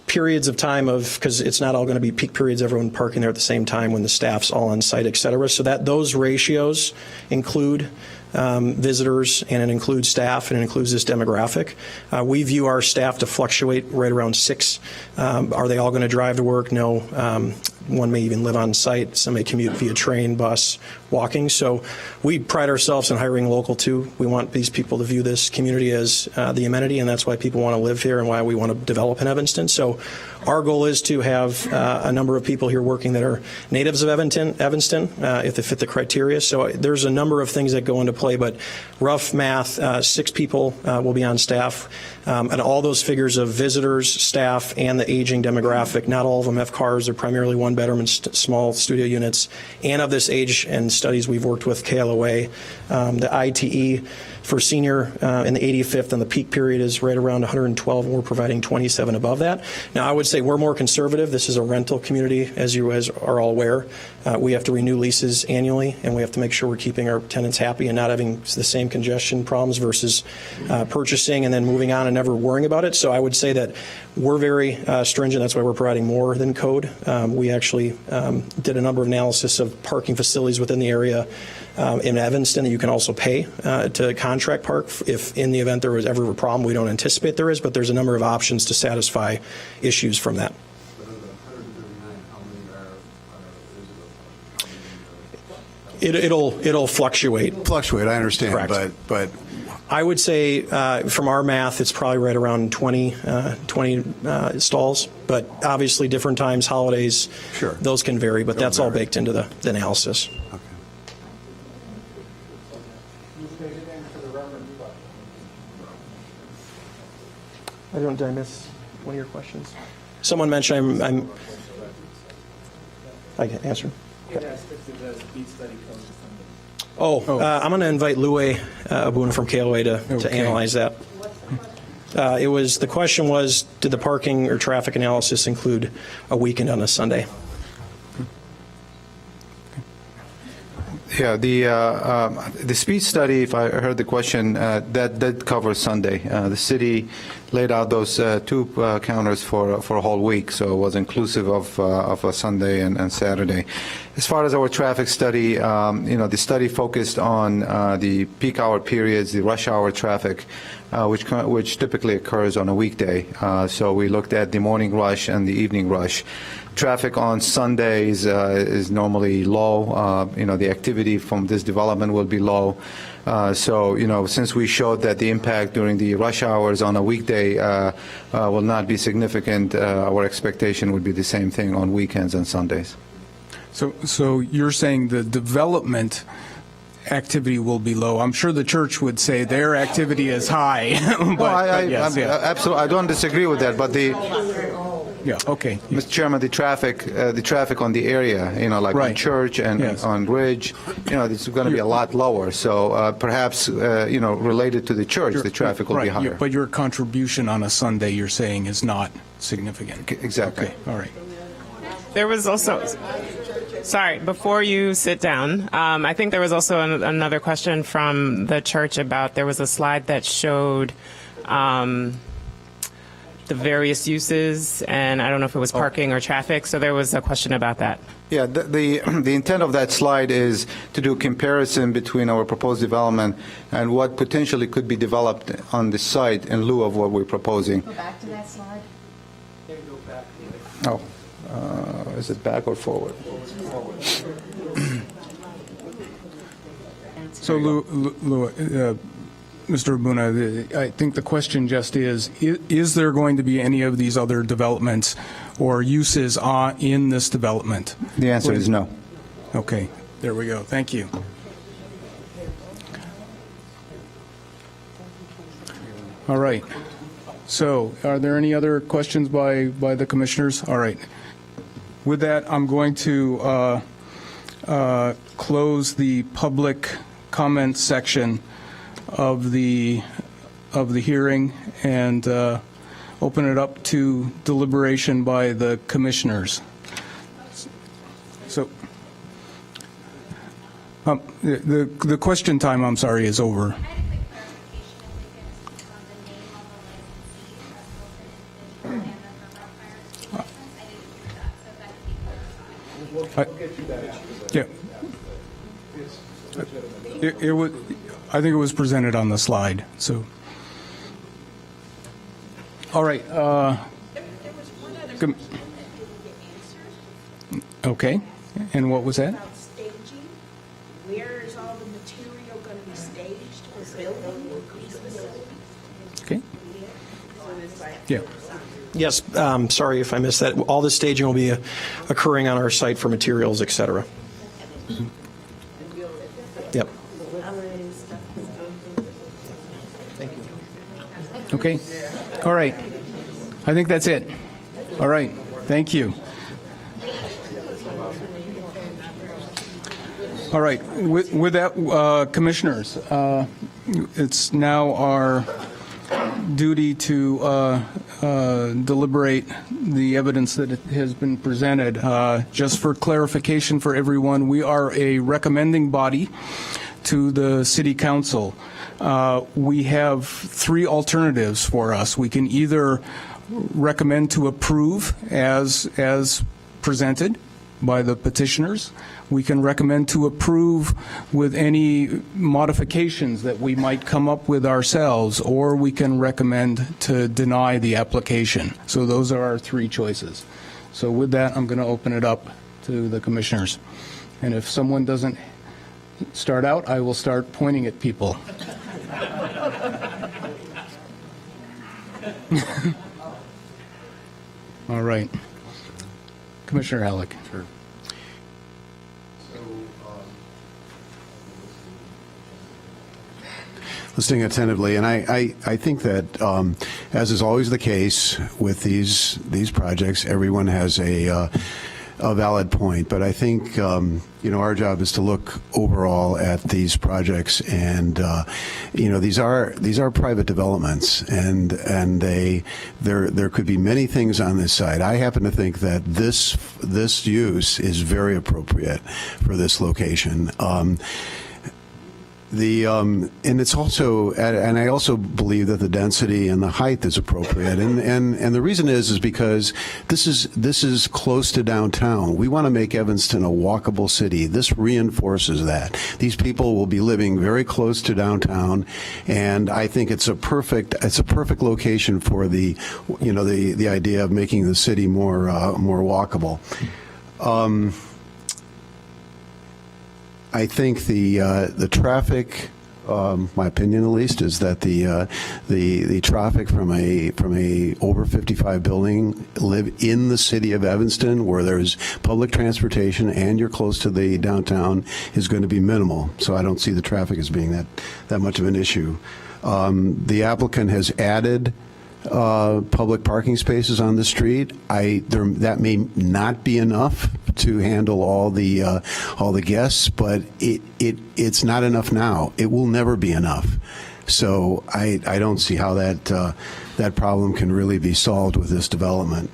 periods of time because it's not all going to be peak periods, everyone parking there at the same time when the staff's all on site, et cetera. So that those ratios include visitors, and it includes staff, and it includes this demographic. We view our staff to fluctuate right around 6. Are they all going to drive to work? No. One may even live on site. Some may commute via train, bus, walking. So we pride ourselves in hiring local too. We want these people to view this community as the amenity, and that's why people want to live here and why we want to develop in Evanston. So our goal is to have a number of people here working that are natives of Evanston, if they fit the criteria. So there's a number of things that go into play, but rough math, 6 people will be on staff. And all those figures of visitors, staff, and the aging demographic, not all of them have cars. They're primarily one-bedroom and small studio units. And of this age and studies we've worked with KLOA, the ITE for senior in the 85th and the peak period is right around 112, and we're providing 27 above that. Now, I would say we're more conservative. This is a rental community, as you guys are all aware. We have to renew leases annually, and we have to make sure we're keeping our tenants happy and not having the same congestion problems versus purchasing and then moving on and never worrying about it. So I would say that we're very stringent. That's why we're providing more than code. We actually did a number of analysis of parking facilities within the area in Evanston that you can also pay to contract park if in the event there was ever a problem. We don't anticipate there is, but there's a number of options to satisfy issues from that. It'll fluctuate. Fluctuate, I understand. Correct. But I would say from our math, it's probably right around 20 stalls. But obviously, different times, holidays, sure, those can vary. But that's all baked into the analysis. Okay. Did I miss one of your questions? Someone mentioned I can answer. I'm going to invite Louie Abuna from KLOA to analyze that. The question was, did the parking or traffic analysis include a weekend on a Sunday? Yeah, the speed study, if I heard the question, that did cover Sunday. The city laid out those 2 counters for a whole week, so it was inclusive of a Sunday and Saturday. As far as our traffic study, the study focused on the peak hour periods, the rush hour traffic, which typically occurs on a weekday. So we looked at the morning rush and the evening rush. Traffic on Sundays is normally low. The activity from this development will be low. So, since we showed that the impact during the rush hours on a weekday will not be significant, our expectation would be the same thing on weekends and Sundays. So you're saying the development activity will be low. I'm sure the church would say their activity is high. Absolutely, I don't disagree with that, but okay. Mr. Chairman, the traffic on the area, like on Church and on Ridge, it's going to be a lot lower. So perhaps, related to the church, the traffic will be higher. But your contribution on a Sunday, you're saying, is not significant. Exactly. Okay. All right. There was also, sorry, before you sit down, I think there was also another question from the church about, there was a slide that showed the various uses, and I don't know if it was parking or traffic, so there was a question about that. Yeah, the intent of that slide is to do a comparison between our proposed development and what potentially could be developed on the site in lieu of what we're proposing. Go back to that slide. Oh, is it back or forward? So, Mr. Abuna, I think the question just is there going to be any of these other developments or uses in this development? The answer is no. Okay. There we go. Thank you. All right. So are there any other questions by the commissioners? All right. With that, I'm going to close the public comment section of the hearing and open it up to deliberation by the commissioners. So the question time, I'm sorry, is over. Yeah. It was, I think it was presented on the slide, so. All right. Okay, and what was that? About staging. Where is all the material going to be staged for building these facilities? Okay. Yeah. Yes, sorry if I missed that. All the staging will be occurring on our site for materials, et cetera. Yep. Thank you. Okay. All right. I think that's it. All right. Thank you. All right. With that, commissioners, it's now our duty to deliberate the evidence that has been presented. Just for clarification for everyone, we are a recommending body to the City Council. We have three alternatives for us. We can either recommend to approve as presented by the petitioners. We can recommend to approve with any modifications that we might come up with ourselves, or we can recommend to deny the application. So those are our three choices. So with that, I'm going to open it up to the commissioners. And if someone doesn't start out, I will start pointing at people. All right. Commissioner Halleck. Sure. Listening attentively, and I think that, as is always the case with these projects, everyone has a valid point. But I think our job is to look overall at these projects, and these are private developments, and there could be many things on this side. I happen to think that this use is very appropriate for this location. And it's also, and I also believe that the density and the height is appropriate, and the reason is because this is close to downtown. We want to make Evanston a walkable city. This reinforces that. These people will be living very close to downtown, and I think it's a perfect location for the idea of making the city more walkable. I think the traffic, my opinion at least, is that the traffic from a over 55 building live in the city of Evanston, where there's public transportation and you're close to the downtown, is going to be minimal. So I don't see the traffic as being that much of an issue. The applicant has added public parking spaces on the street. That may not be enough to handle all the guests, but it's not enough now. It will never be enough. So I don't see how that problem can really be solved with this development.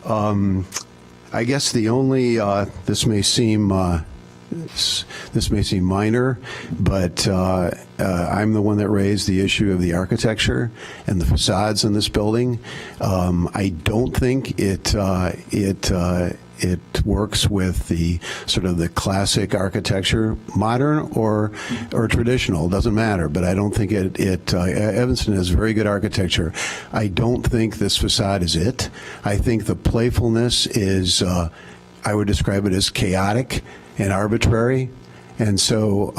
I guess the only this may seem minor, but I'm the one that raised the issue of the architecture and the facades in this building. I don't think it works with the sort of the classic architecture, modern or traditional, doesn't matter. But I don't think Evanston has very good architecture. I don't think this facade is it. I think the playfulness is, I would describe it as chaotic and arbitrary, and so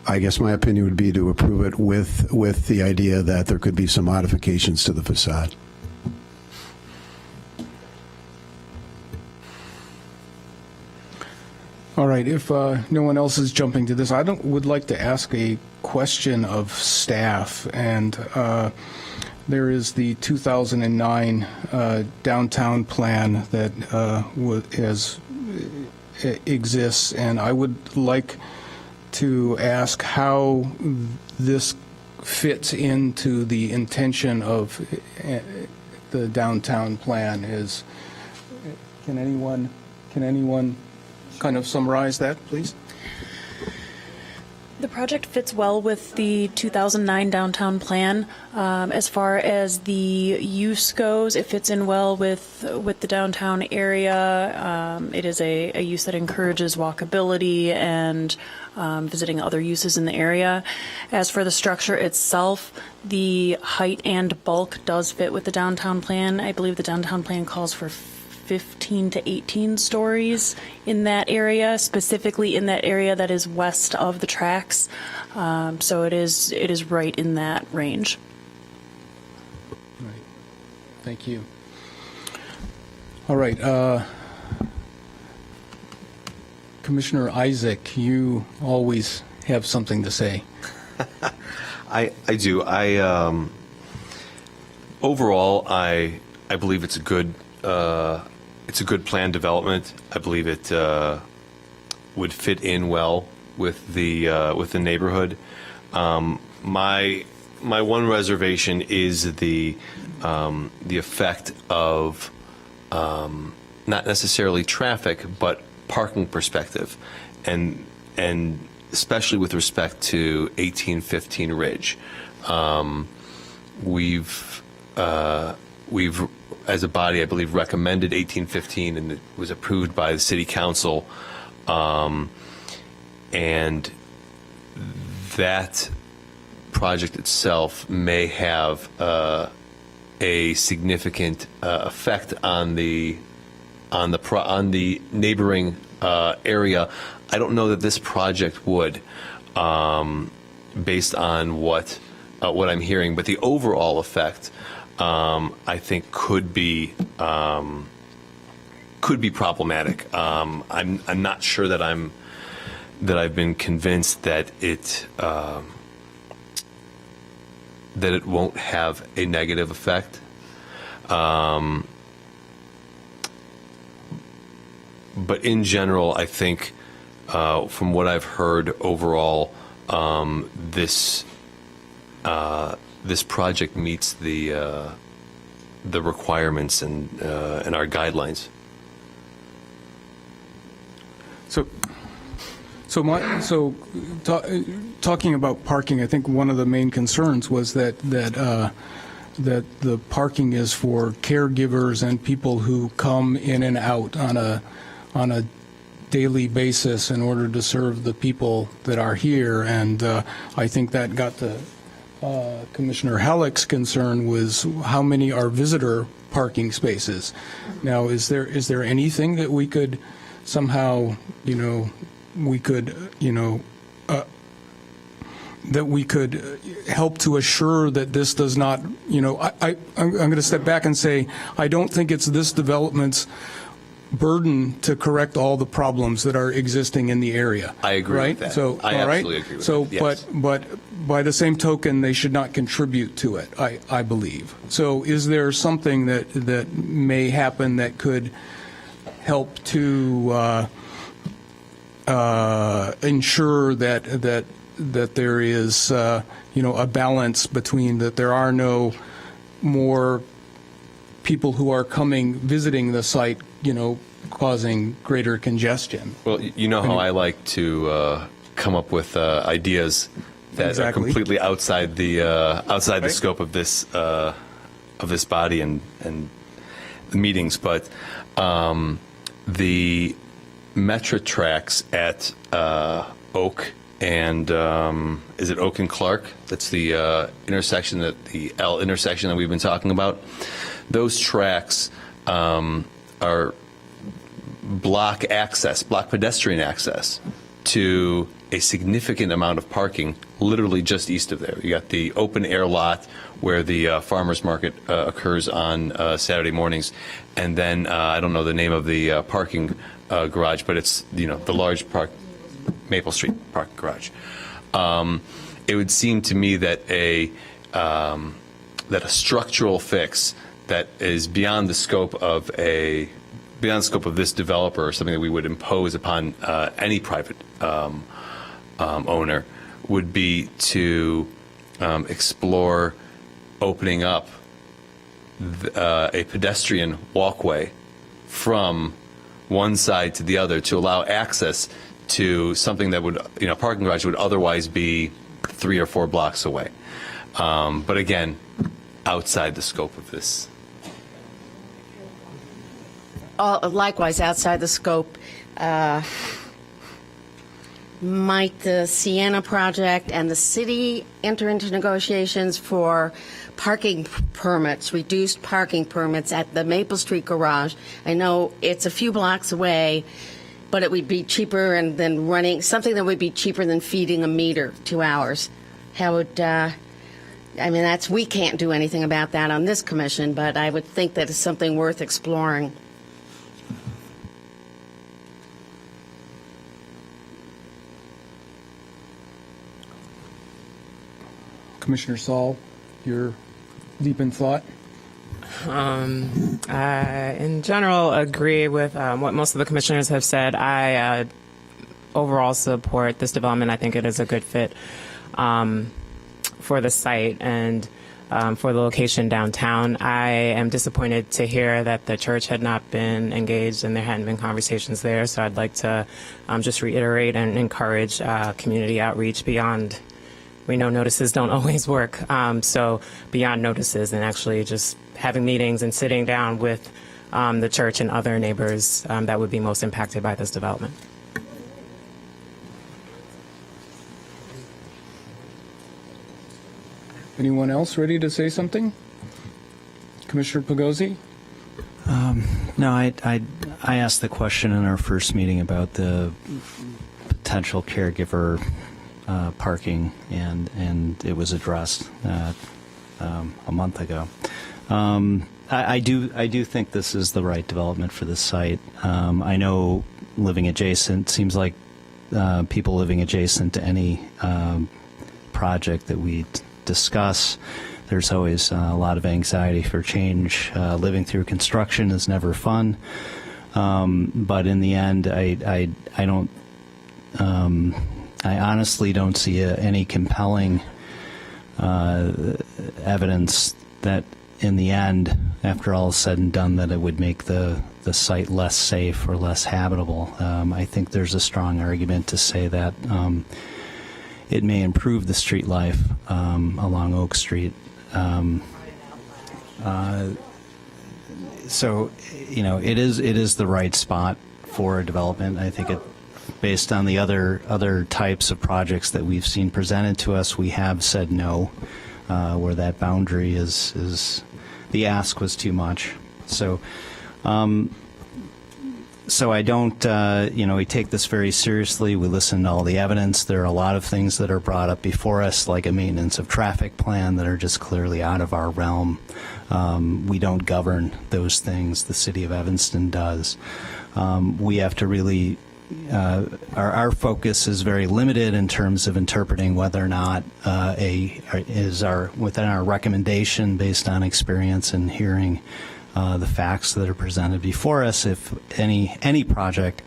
I guess my opinion would be to approve it with the idea that there could be some modifications to the facade. All right, if no one else is jumping to this, would like to ask a question of staff, and there is the 2009 downtown plan that exists, and I would like to ask how this fits into the intention of the downtown plan. Can anyone kind of summarize that, please? The project fits well with the 2009 downtown plan. As far as the use goes, it fits in well with the downtown area. It is a use that encourages walkability and visiting other uses in the area. As for the structure itself, the height and bulk does fit with the downtown plan. I believe the downtown plan calls for 15 to 18 stories in that area, specifically in that area that is west of the tracks. So it is right in that range. Right. Thank you. All right. Commissioner Isaac, you always have something to say. I do. Overall, I believe it's a good plan development. I believe it would fit in well with the neighborhood. My one reservation is the effect of not necessarily traffic, but parking perspective, and especially with respect to 1815 Ridge. We've as a body, I believe, recommended 1815, and it was approved by the City Council. And that project itself may have a significant effect on the neighboring area. I don't know that this project would, based on what I'm hearing, but the overall effect, I think, could be problematic. I'm not sure that I've been convinced that it won't have a negative effect. But in general, I think, from what I've heard overall, this project meets the requirements and our guidelines. Talking about parking, I think one of the main concerns was that the parking is for caregivers and people who come in and out on a daily basis in order to serve the people that are here, and I think that got to Commissioner Halleck's concern was how many are visitor parking spaces. Now, is there anything that we could somehow, that we could help to assure that this does not, I'm going to step back and say, I don't think it's this development's burden to correct all the problems that are existing in the area. I agree right? with that. So, I all right? absolutely agree with so, that. Yes. But by the same token, they should not contribute to it, I believe. So is there something that may happen that could help to ensure that there is, a balance between that there are no more people who are visiting the site, causing greater congestion? Well, you know how I like to come up with ideas that are completely outside the scope of this body and the meetings. But the Metra tracks at Oak and is it Oak and Clark? That's the intersection, the L intersection that we've been talking about. Those tracks are block pedestrian access to a significant amount of parking literally just east of there. You got the open air lot where the farmers market occurs on Saturday mornings, and then I don't know the name of the parking garage, but it's the large Maple Street parking garage. It would seem to me that a structural fix that is beyond the scope of this developer, or something that we would impose upon any private owner, would be to explore opening up a pedestrian walkway from one side to the other to allow access to something that would, parking garage would otherwise be 3 or 4 blocks away. But again, outside the scope of this. Likewise, outside the scope, might the Sienna project and the city enter into negotiations for parking permits, reduced parking permits at the Maple Street garage? I know it's a few blocks away, but it would be cheaper than running something that would be cheaper than feeding a meter 2 hours. How would we can't do anything about that on this commission, but I would think that it's something worth exploring. Commissioner Saul, you're deep in thought. I, in general, agree with what most of the commissioners have said. I overall support this development. I think it is a good fit for the site and for the location downtown. I am disappointed to hear that the church had not been engaged and there hadn't been conversations there. So I'd like to just reiterate and encourage community outreach beyond. We know notices don't always work, so beyond notices and actually just having meetings and sitting down with the church and other neighbors that would be most impacted by this development. Anyone else ready to say something? Commissioner Pagozzi? No, I asked the question in our first meeting about the potential caregiver parking, and it was addressed a month ago. I do think this is the right development for the site. I know living adjacent seems like people living adjacent to any project that we discuss, there's always a lot of anxiety for change. Living through construction is never fun, but in the end, I don't. I honestly don't see any compelling evidence that in the end, after all is said and done, that it would make the site less safe or less habitable. I think there's a strong argument to say that it may improve the street life along Oak Street. So, it is the right spot for a development. I think based on the other types of projects that we've seen presented to us, we have said no, where that boundary is the ask was too much. So, I don't, we take this very seriously. We listen to all the evidence. There are a lot of things that are brought up before us, like a maintenance of traffic plan, that are just clearly out of our realm. We don't govern those things. The city of Evanston does. We have to really, our focus is very limited in terms of interpreting whether or not within our recommendation based on experience and hearing the facts that are presented before us, if any project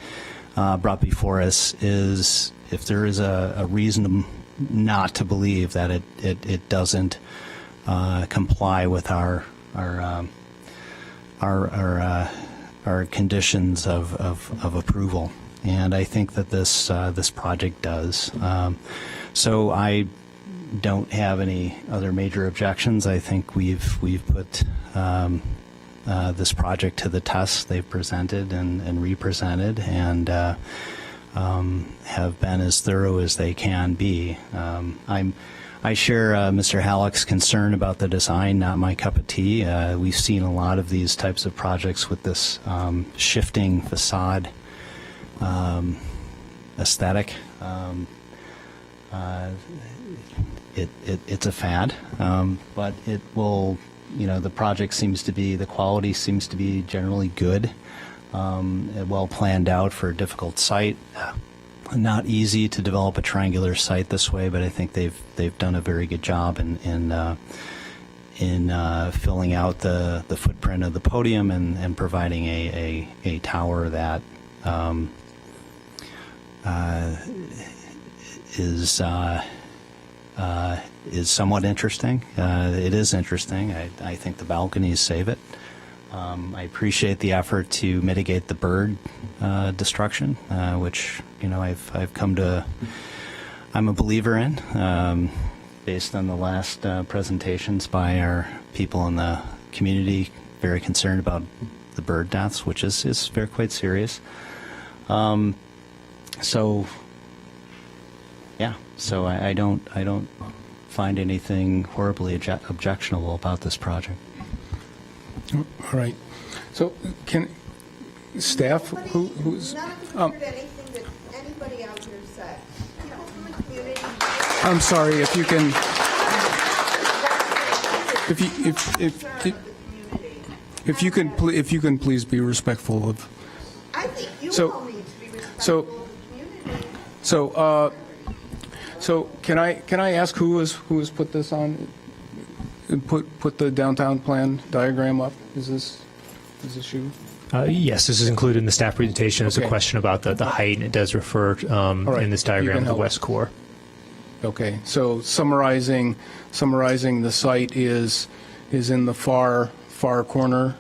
brought before us is, if there is a reason not to believe that it doesn't comply with our conditions of approval, and I think that this project does. So I don't have any other major objections. I think we've put this project to the test. They've presented and re-presented, and have been as thorough as they can be. I share Mr. Halleck's concern about the design, not my cup of tea. We've seen a lot of these types of projects with this shifting facade aesthetic. It's a fad, but it will, the project seems to be, the quality seems to be generally good, well planned out for a difficult site. Not easy to develop a triangular site this way, but I think they've done a very good job in filling out the footprint of the podium and providing a tower that is somewhat interesting. It is interesting. I think the balconies save it. I appreciate the effort to mitigate the bird destruction, which I've come to. I'm a believer in, based on the last presentations by our people in the community, very concerned about the bird deaths, which is very quite serious. So I don't find anything horribly objectionable about this project. All right. So can staff who's anything that anybody out here said. From the community. I'm sorry, if you can if you can please be respectful of. I think you So- all need to be respectful of the community. So can I ask who has put this on? Put the downtown plan diagram up? Is this you? Yes, this is included in the staff presentation. There's Okay. a question about the height, and it does refer right. in this You diagram can to the help. west core. Okay, so summarizing the site is in the far corner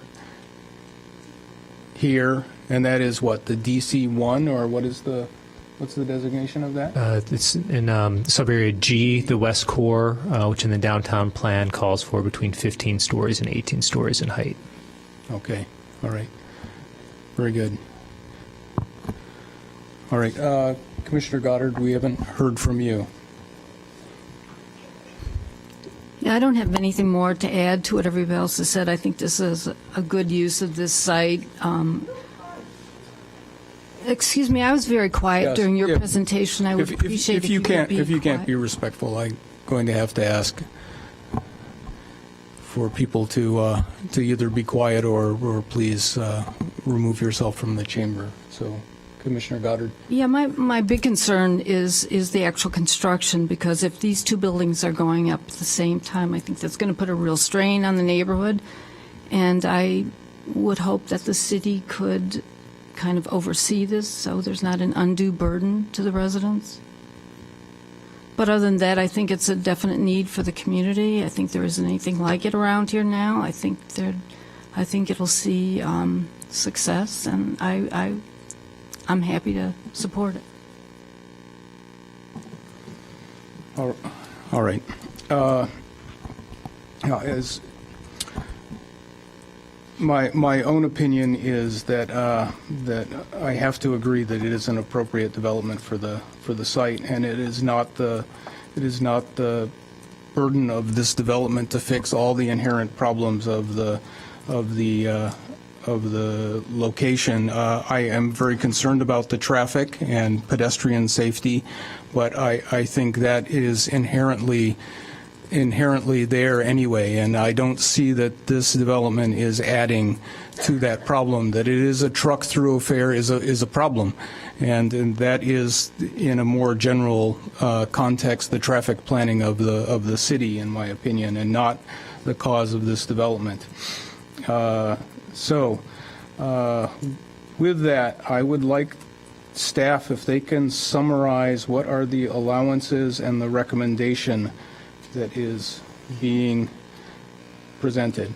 here, and that is what, the DC1, or what's the designation of that? It's in sub-area G, the west core, which in the downtown plan calls for between 15 stories and 18 stories in height. Okay, all right, very good. All right, Commissioner Goddard, we haven't heard from you. Yeah, I don't have anything more to add to what everybody else has said. I think this is a good use of this site. Excuse me, I was very quiet Yes, during your if- presentation. I would appreciate if you would can't be if you can't quiet. be respectful, I'm going to have to ask for people to either be quiet or please remove yourself from the chamber. So, Commissioner Goddard. Yeah, my big concern is the actual construction, because if these two buildings are going up at the same time, I think that's going to put a real strain on the neighborhood. And I would hope that the city could kind of oversee this so there's not an undue burden to the residents. But other than that, I think it's a definite need for the community. I think there isn't anything like it around here now. I think it'll see success, and I'm happy to support it. All right. As my own opinion is that that I have to agree that it is an appropriate development for the site, and it is not the burden of this development to fix all the inherent problems of the location. I am very concerned about the traffic and pedestrian safety, but I think that is inherently there anyway, and I don't see that this development is adding to that problem. That it is a truck thoroughfare is a problem, and that is, in a more general context, the traffic planning of the city, in my opinion, and not the cause of this development. So, with that, I would like staff, if they can summarize what are the allowances and the recommendation that is being presented.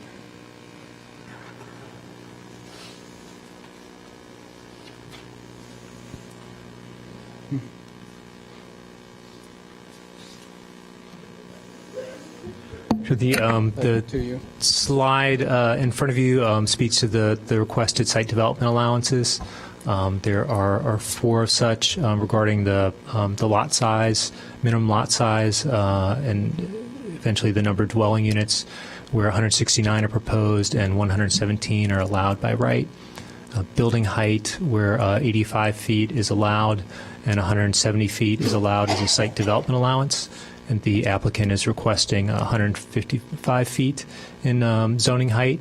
So the To you. slide in front of you speaks to the requested site development allowances. There are four of such regarding the lot size, minimum lot size, and eventually the number of dwelling units, where 169 are proposed and 117 are allowed by right. building height where 85 feet is allowed and 170 feet is allowed as a site development allowance. And the applicant is requesting 155 feet in zoning height.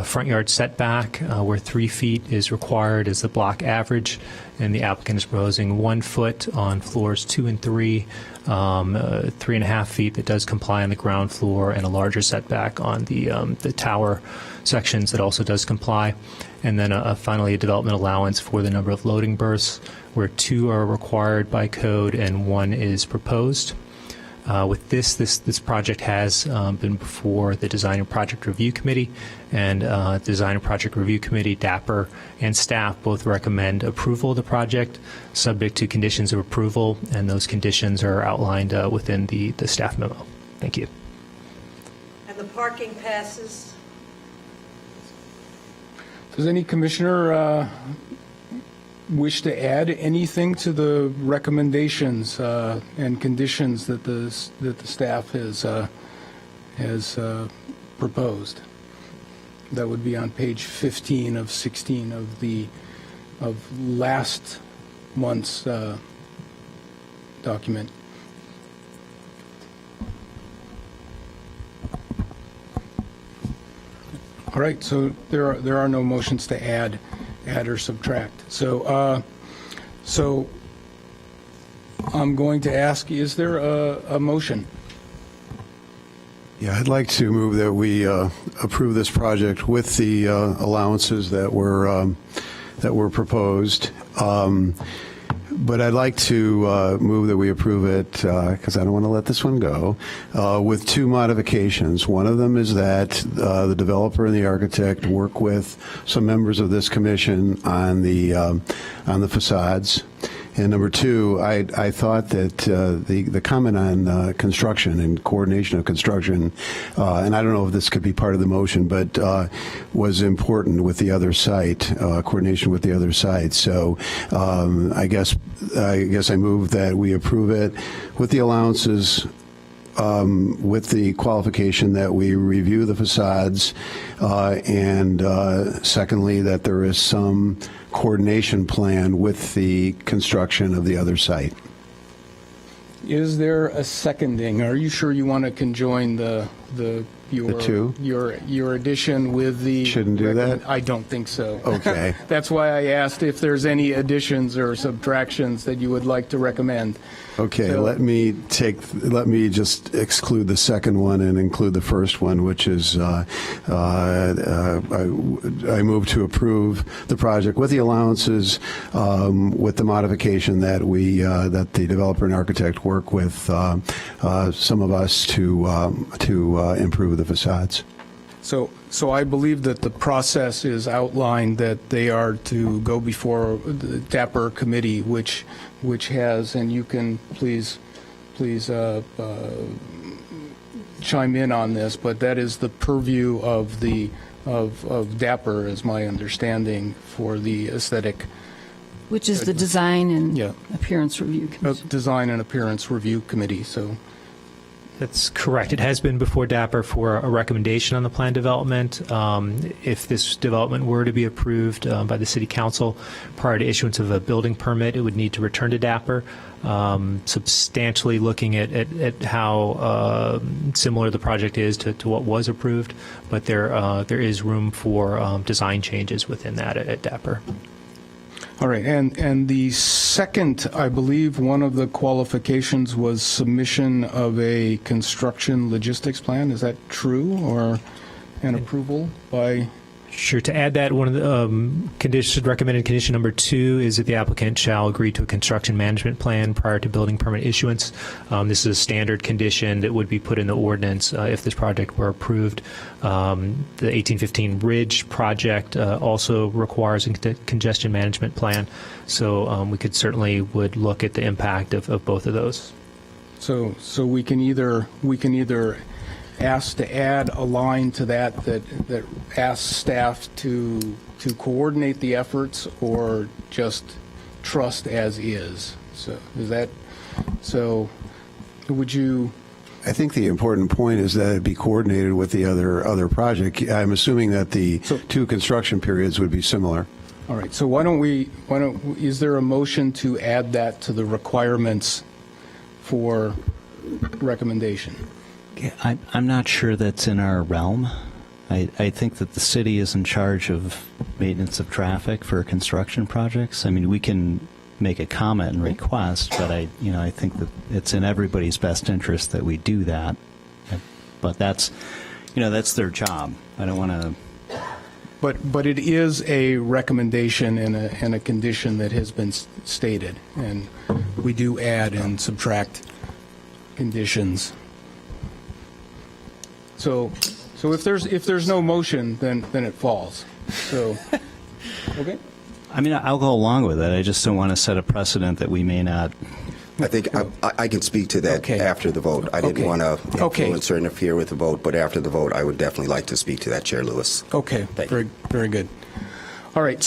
Front yard setback where 3 feet is required is the block average, and the applicant is proposing 1 foot on floors 2 and 3, 3.5 feet that does comply on the ground floor, and a larger setback on the tower sections that also does comply. And then finally a development allowance for the number of loading berths where 2 are required by code and 1 is proposed. With this project has been before the Design and Project Review Committee, and Design and Project Review Committee, DAPR, and staff both recommend approval of the project, subject to conditions of approval, and those conditions are outlined within the staff memo. Thank you. And the parking passes? Does any commissioner wish to add anything to the recommendations and conditions that the staff has proposed? That would be on page 15 of 16 of last month's document. All right, so there are no motions to add or subtract. So I'm going to ask, is there a motion? Yeah, I'd like to move that we approve this project with the allowances that were proposed. But I'd like to move that we approve it, because I don't want to let this one go, with 2 modifications. One of them is that the developer and the architect work with some members of this commission on the facades. And number 2, I thought that the comment on construction and coordination of construction, and I don't know if this could be part of the motion, but was important with the other site, coordination with the other site. So I guess I move that we approve it with the allowances, with the qualification that we review the facades, and secondly, that there is some coordination plan with the construction of the other site. Is there a seconding? Are you sure you want to conjoin your 2? Your addition with the... Shouldn't do that? I don't think so. Okay. That's why I asked if there's any additions or subtractions that you would like to recommend. Okay, So- let me just exclude the second one and include the first one, which is I move to approve the project with the allowances, with the modification that that the developer and architect work with some of us to improve the facades. So I believe that the process is outlined, that they are to go before the DAPR committee, which has, and you can please chime in on this, but that is the purview of DAPR, is my understanding, for the aesthetic. Which is the Design and Appearance Review Commission. Design and Appearance Review Committee, so. That's correct. It has been before DAPR for a recommendation on the plan development. If this development were to be approved by the City Council prior to issuance of a building permit, it would need to return to DAPR, substantially looking at how similar the project is to what was approved, but there is room for design changes within that at DAPR. All right, and the second, I believe, one of the qualifications was submission of a construction logistics plan. Is that true, or an approval by? Sure. To add that, one of the conditions, recommended condition number 2 is that the applicant shall agree to a construction management plan prior to building permit issuance. This is a standard condition that would be put in the ordinance if this project were approved. The 1815 Ridge project also requires a congestion management plan, so we could certainly would look at the impact of both of those. So we can either ask to add a line to that asks staff to coordinate the efforts, or just trust as is. So is that, so would you? I think the important point is that it be coordinated with the other project. I'm assuming that the 2 construction periods would be similar. All right, so is there a motion to add that to the requirements for recommendation? I'm not sure that's in our realm. I think that the city is in charge of maintenance of traffic for construction projects. I mean, we can make a comment and request, but I think that it's in everybody's best interest that we do that. But that's their job. I don't want to. But it is a recommendation and a condition that has been stated, and we do add and subtract conditions. So if there's no motion, then it falls. So, okay. I mean, I'll go along with it. I just don't want to set a precedent that we may not. I think I can speak to that after the vote. I didn't want to influence or interfere with the vote, but after the vote, I would definitely like to speak to that, Chair Lewis. Okay, very, very good. All right,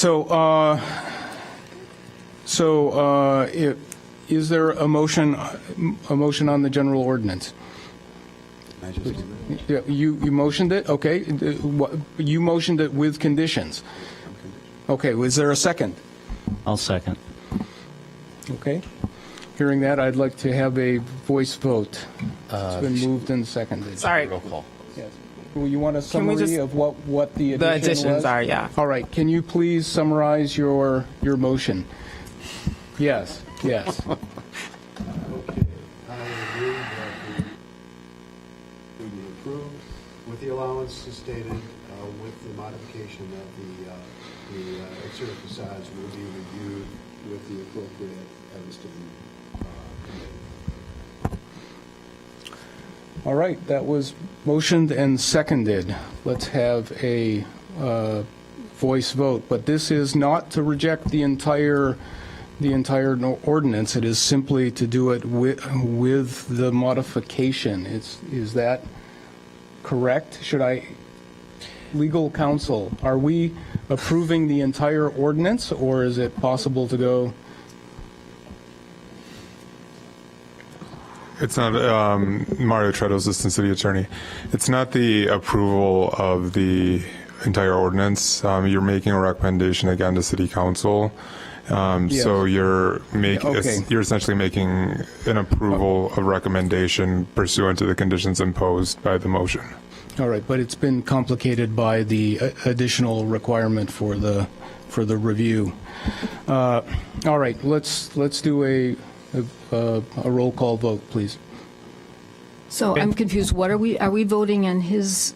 is there a motion on the general ordinance? Yeah, you motioned it? Okay. You motioned it with conditions. Okay, was there a second? I'll second. Okay. Hearing that, I'd like to have a voice vote. It's been moved and seconded. Sorry. Roll call. Yes. Well, you want a summary of what the addition The additions was? are, yeah. All right. Can you please summarize your motion? Yes. Yes. Okay, I agree that it would be approved with the allowances stated, with the modification that the exterior facades will be reviewed with the appropriate evidence to the All right. That was motioned and seconded. Let's have a voice vote. But this is not to reject the entire ordinance. It is simply to do it with the modification. Is that correct? Legal counsel, are we approving the entire ordinance, or is it possible to go? It's not, Mario Tredo, Assistant City Attorney. It's not the approval of the entire ordinance. You're making a recommendation again to City Council. Yes. So you're Okay. you're essentially making an approval of recommendation pursuant to the conditions imposed by the motion. All right, but it's been complicated by the additional requirement for the review. All right, let's do a roll call vote, please. So I'm confused. What are we voting on his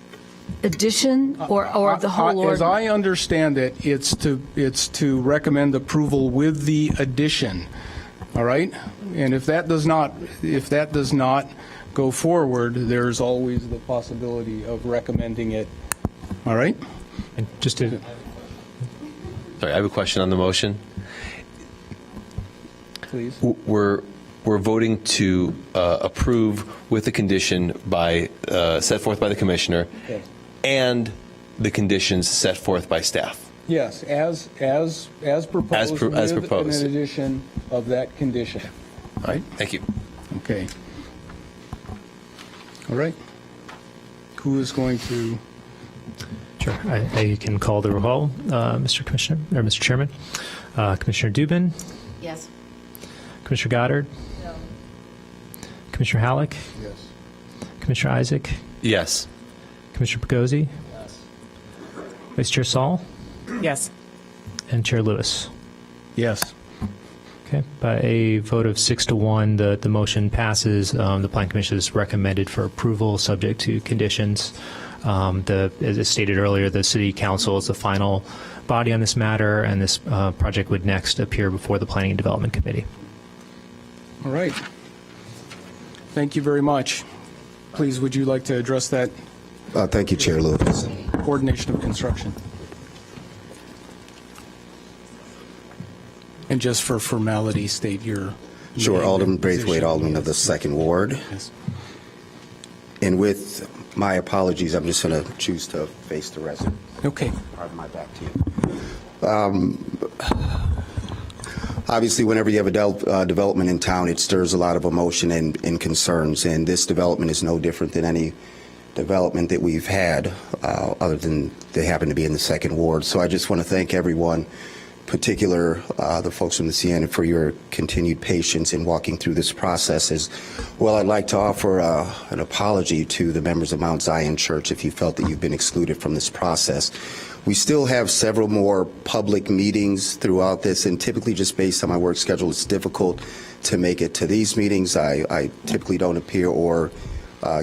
addition or the whole ordinance? As I understand it, it's to recommend approval with the addition. All right? And if that does not go forward, there's always the possibility of recommending it. All right? And just to Sorry, I have a question on the motion. Please. We're voting to approve with the condition set forth by the commissioner, Okay. and the conditions set forth by staff. Yes, as proposed, As proposed. with an addition of that condition. All right, thank you. Okay. All right. Who is going to? Sure. I can call the roll, Mr. Commissioner, or Mr. Chairman. Commissioner Dubin? Yes. Commissioner Goddard? No. Commissioner Halleck? Yes. Commissioner Isaac? Yes. Commissioner Pagozzi? Yes. Vice Chair Saul? Yes. And Chair Lewis? Yes. Okay. By a vote of 6-1, the motion passes. The Plan Commission is recommended for approval, subject to conditions. As stated earlier, the City Council is the final body on this matter, and this project would next appear before the Planning and Development Committee. All right. Thank you very much. Please, would you like to address that? Thank you, Chair Lewis. Coordination of construction. And just for formality, state your Sure, name Alderman and position. Braithwaite, Alderman of the 2nd Ward. Yes. And with my apologies, I'm just going to choose to face the resident. Okay. Pardon my back to you. Obviously, whenever you have a development in town, it stirs a lot of emotion and concerns, and this development is no different than any development that we've had, other than they happen to be in the 2nd Ward. So I just want to thank everyone particular the folks from the Sienna for your continued patience in walking through this process. As well, I'd like to offer an apology to the members of Mount Zion Church if you felt that you've been excluded from this process. We still have several more public meetings throughout this, and typically just based on my work schedule, it's difficult to make it to these meetings. I typically don't appear or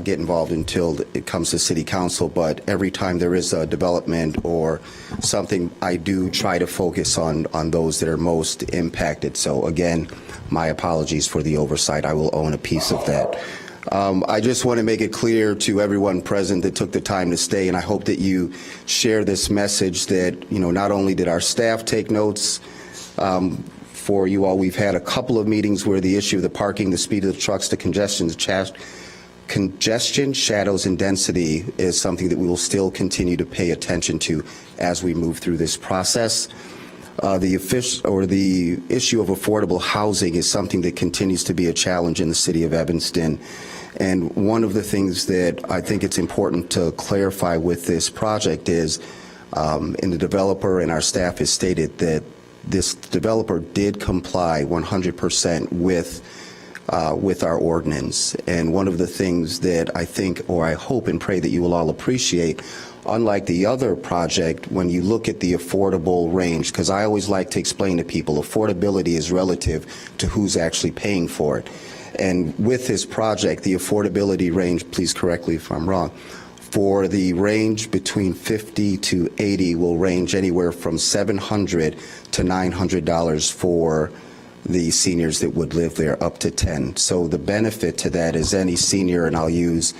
get involved until it comes to City Council, but every time there is a development or something, I do try to focus on those that are most impacted. So again, my apologies for the oversight. I will own a piece of that. I just want to make it clear to everyone present that took the time to stay, and I hope that you share this message that, not only did our staff take notes for you all, we've had a couple of meetings where the issue of the parking, the speed of the trucks, the congestion, shadows, and density is something that we will still continue to pay attention to as we move through this process. The issue of affordable housing is something that continues to be a challenge in the city of Evanston. And one of the things that I think it's important to clarify with this project is, and the developer and our staff has stated that this developer did comply 100% with our ordinance. And one of the things that I think, or I hope and pray that you will all appreciate, unlike the other project, when you look at the affordable range, because I always like to explain to people, affordability is relative to who's actually paying for it. And with this project, the affordability range, please correct me if I'm wrong, for the range between 50 to 80 will range anywhere from $700 to $900 for the seniors that would live there, up to 10. So the benefit to that is any senior, and I'll use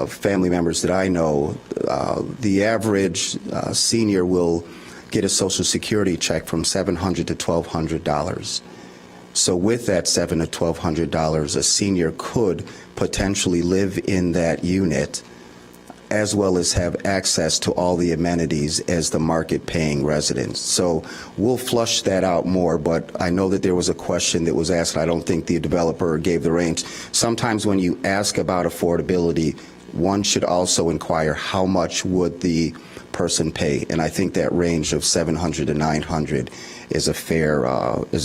family members that I know, the average senior will get a Social Security check from $700 to $1,200. So with that $700 to $1,200, a senior could potentially live in that unit as well as have access to all the amenities as the market-paying residents. So we'll flush that out more, but I know that there was a question that was asked, and I don't think the developer gave the range. Sometimes when you ask about affordability, one should also inquire how much would the person pay, and I think that range of $700 to $900 is a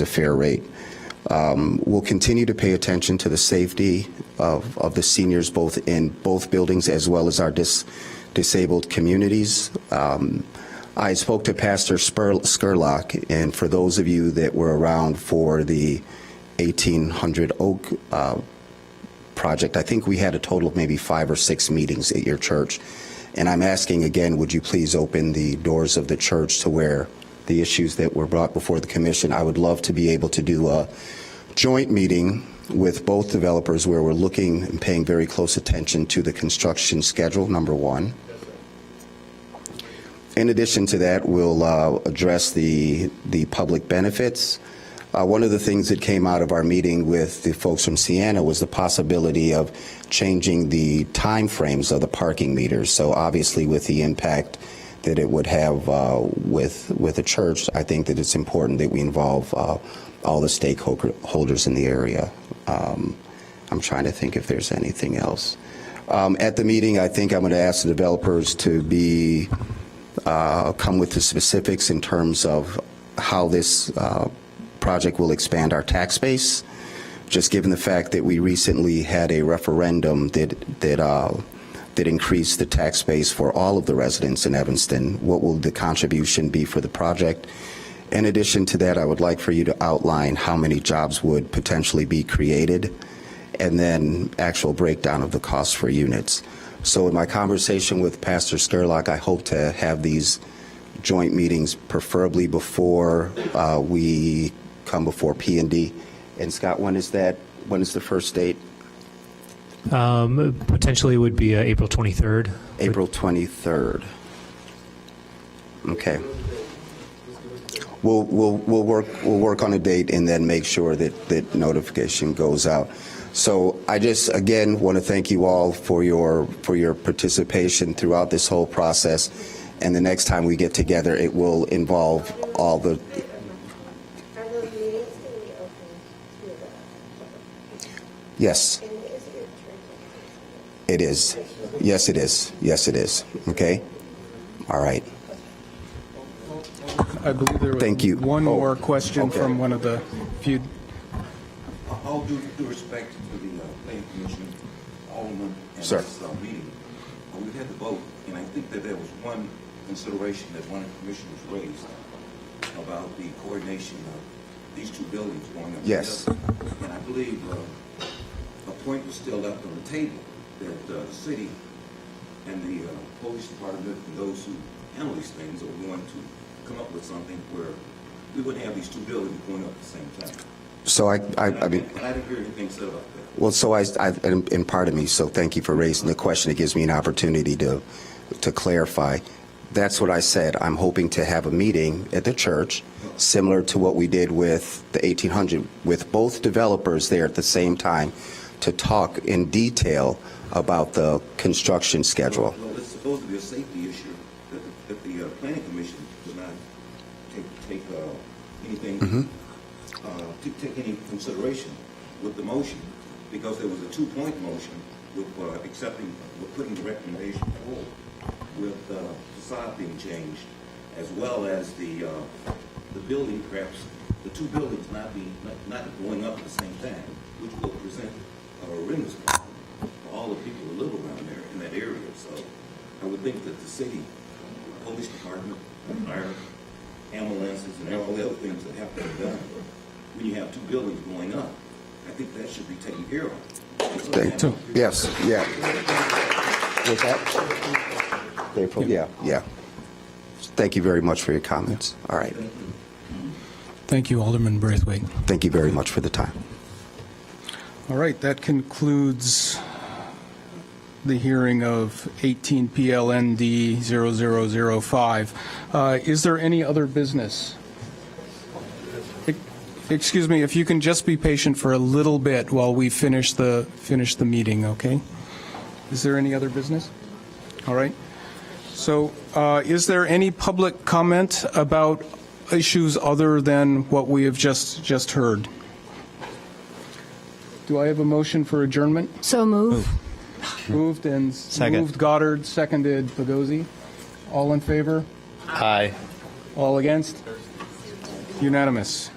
fair rate. We'll continue to pay attention to the safety of the seniors, both in both buildings as well as our disabled communities. I spoke to Pastor Skurlock, and for those of you that were around for the 1800 Oak project, I think we had a total of maybe 5 or 6 meetings at your church. And I'm asking again, would you please open the doors of the church to where the issues that were brought before the commission? I would love to be able to do a joint meeting with both developers where we're looking and paying very close attention to the construction schedule, number one. In addition to that, we'll address the public benefits. One of the things that came out of our meeting with the folks from Sienna was the possibility of changing the time frames of the parking meters. So obviously with the impact that it would have with a church, I think that it's important that we involve all the stakeholders in the area. I'm trying to think if there's anything else. At the meeting, I think I'm going to ask the developers to come with the specifics in terms of how this project will expand our tax base, just given the fact that we recently had a referendum that increased the tax base for all of the residents in Evanston. What will the contribution be for the project? In addition to that, I would like for you to outline how many jobs would potentially be created, and then actual breakdown of the cost for units. So in my conversation with Pastor Skurlock, I hope to have these joint meetings preferably before we come before P&D. And Scott, when is that? When is the first date? Potentially would be April 23rd. April 23rd. Okay. We'll work on a date and then make sure that notification goes out. So I just again want to thank you all for your participation throughout this whole process. And the next time we get together, it will involve all the. Yes. It is. Yes, it is. Yes, it is. Okay. All right. I believe there was Thank you. one more question okay. from one of the few. All due respect to the planning commission, Alderman, and Sir. this meeting, we had the vote, and I think that there was one consideration that one of the commissioners raised about the coordination of these two buildings going up. Yes. together. And I believe a point was still left on the table that the city and the police department and those who handle these things are going to come up with something where we wouldn't have these two buildings going up at the same time. So I mean, And I didn't hear anything said about that. well, so and pardon me, so thank you for raising the question. It gives me an opportunity to clarify. That's what I said. I'm hoping to have a meeting at the church, similar to what we did with the 1800, with both developers there at the same time, to talk in detail about the construction schedule. Well, it's supposed to be a safety issue that the planning commission does not take anything, take any consideration with the motion, because there was a two-point motion with putting the recommendation forward with the facade being changed, as well as the building, perhaps the two buildings not going up at the same time, which will present a horrendous problem for all the people who live around there in that area. So I would think that the city, police department, fire, ambulances, and all the other things that have to be done when you have two buildings going up, I think that should be taken care of. Yes, yeah. Was that April? Yeah. Thank you very much for your comments. All right. Thank you, Alderman Braithwaite. Thank you very much for the time. All right, that concludes the hearing of 18 PLND 0005. Is there any other business? Excuse me, if you can just be patient for a little bit while we finish the meeting, okay? Is there any other business? All right. So is there any public comment about issues other than what we have just heard? Do I have a motion for adjournment? So move. Moved and Second. moved Goddard, seconded Pagozzi. All in favor? Aye. All against? Unanimous.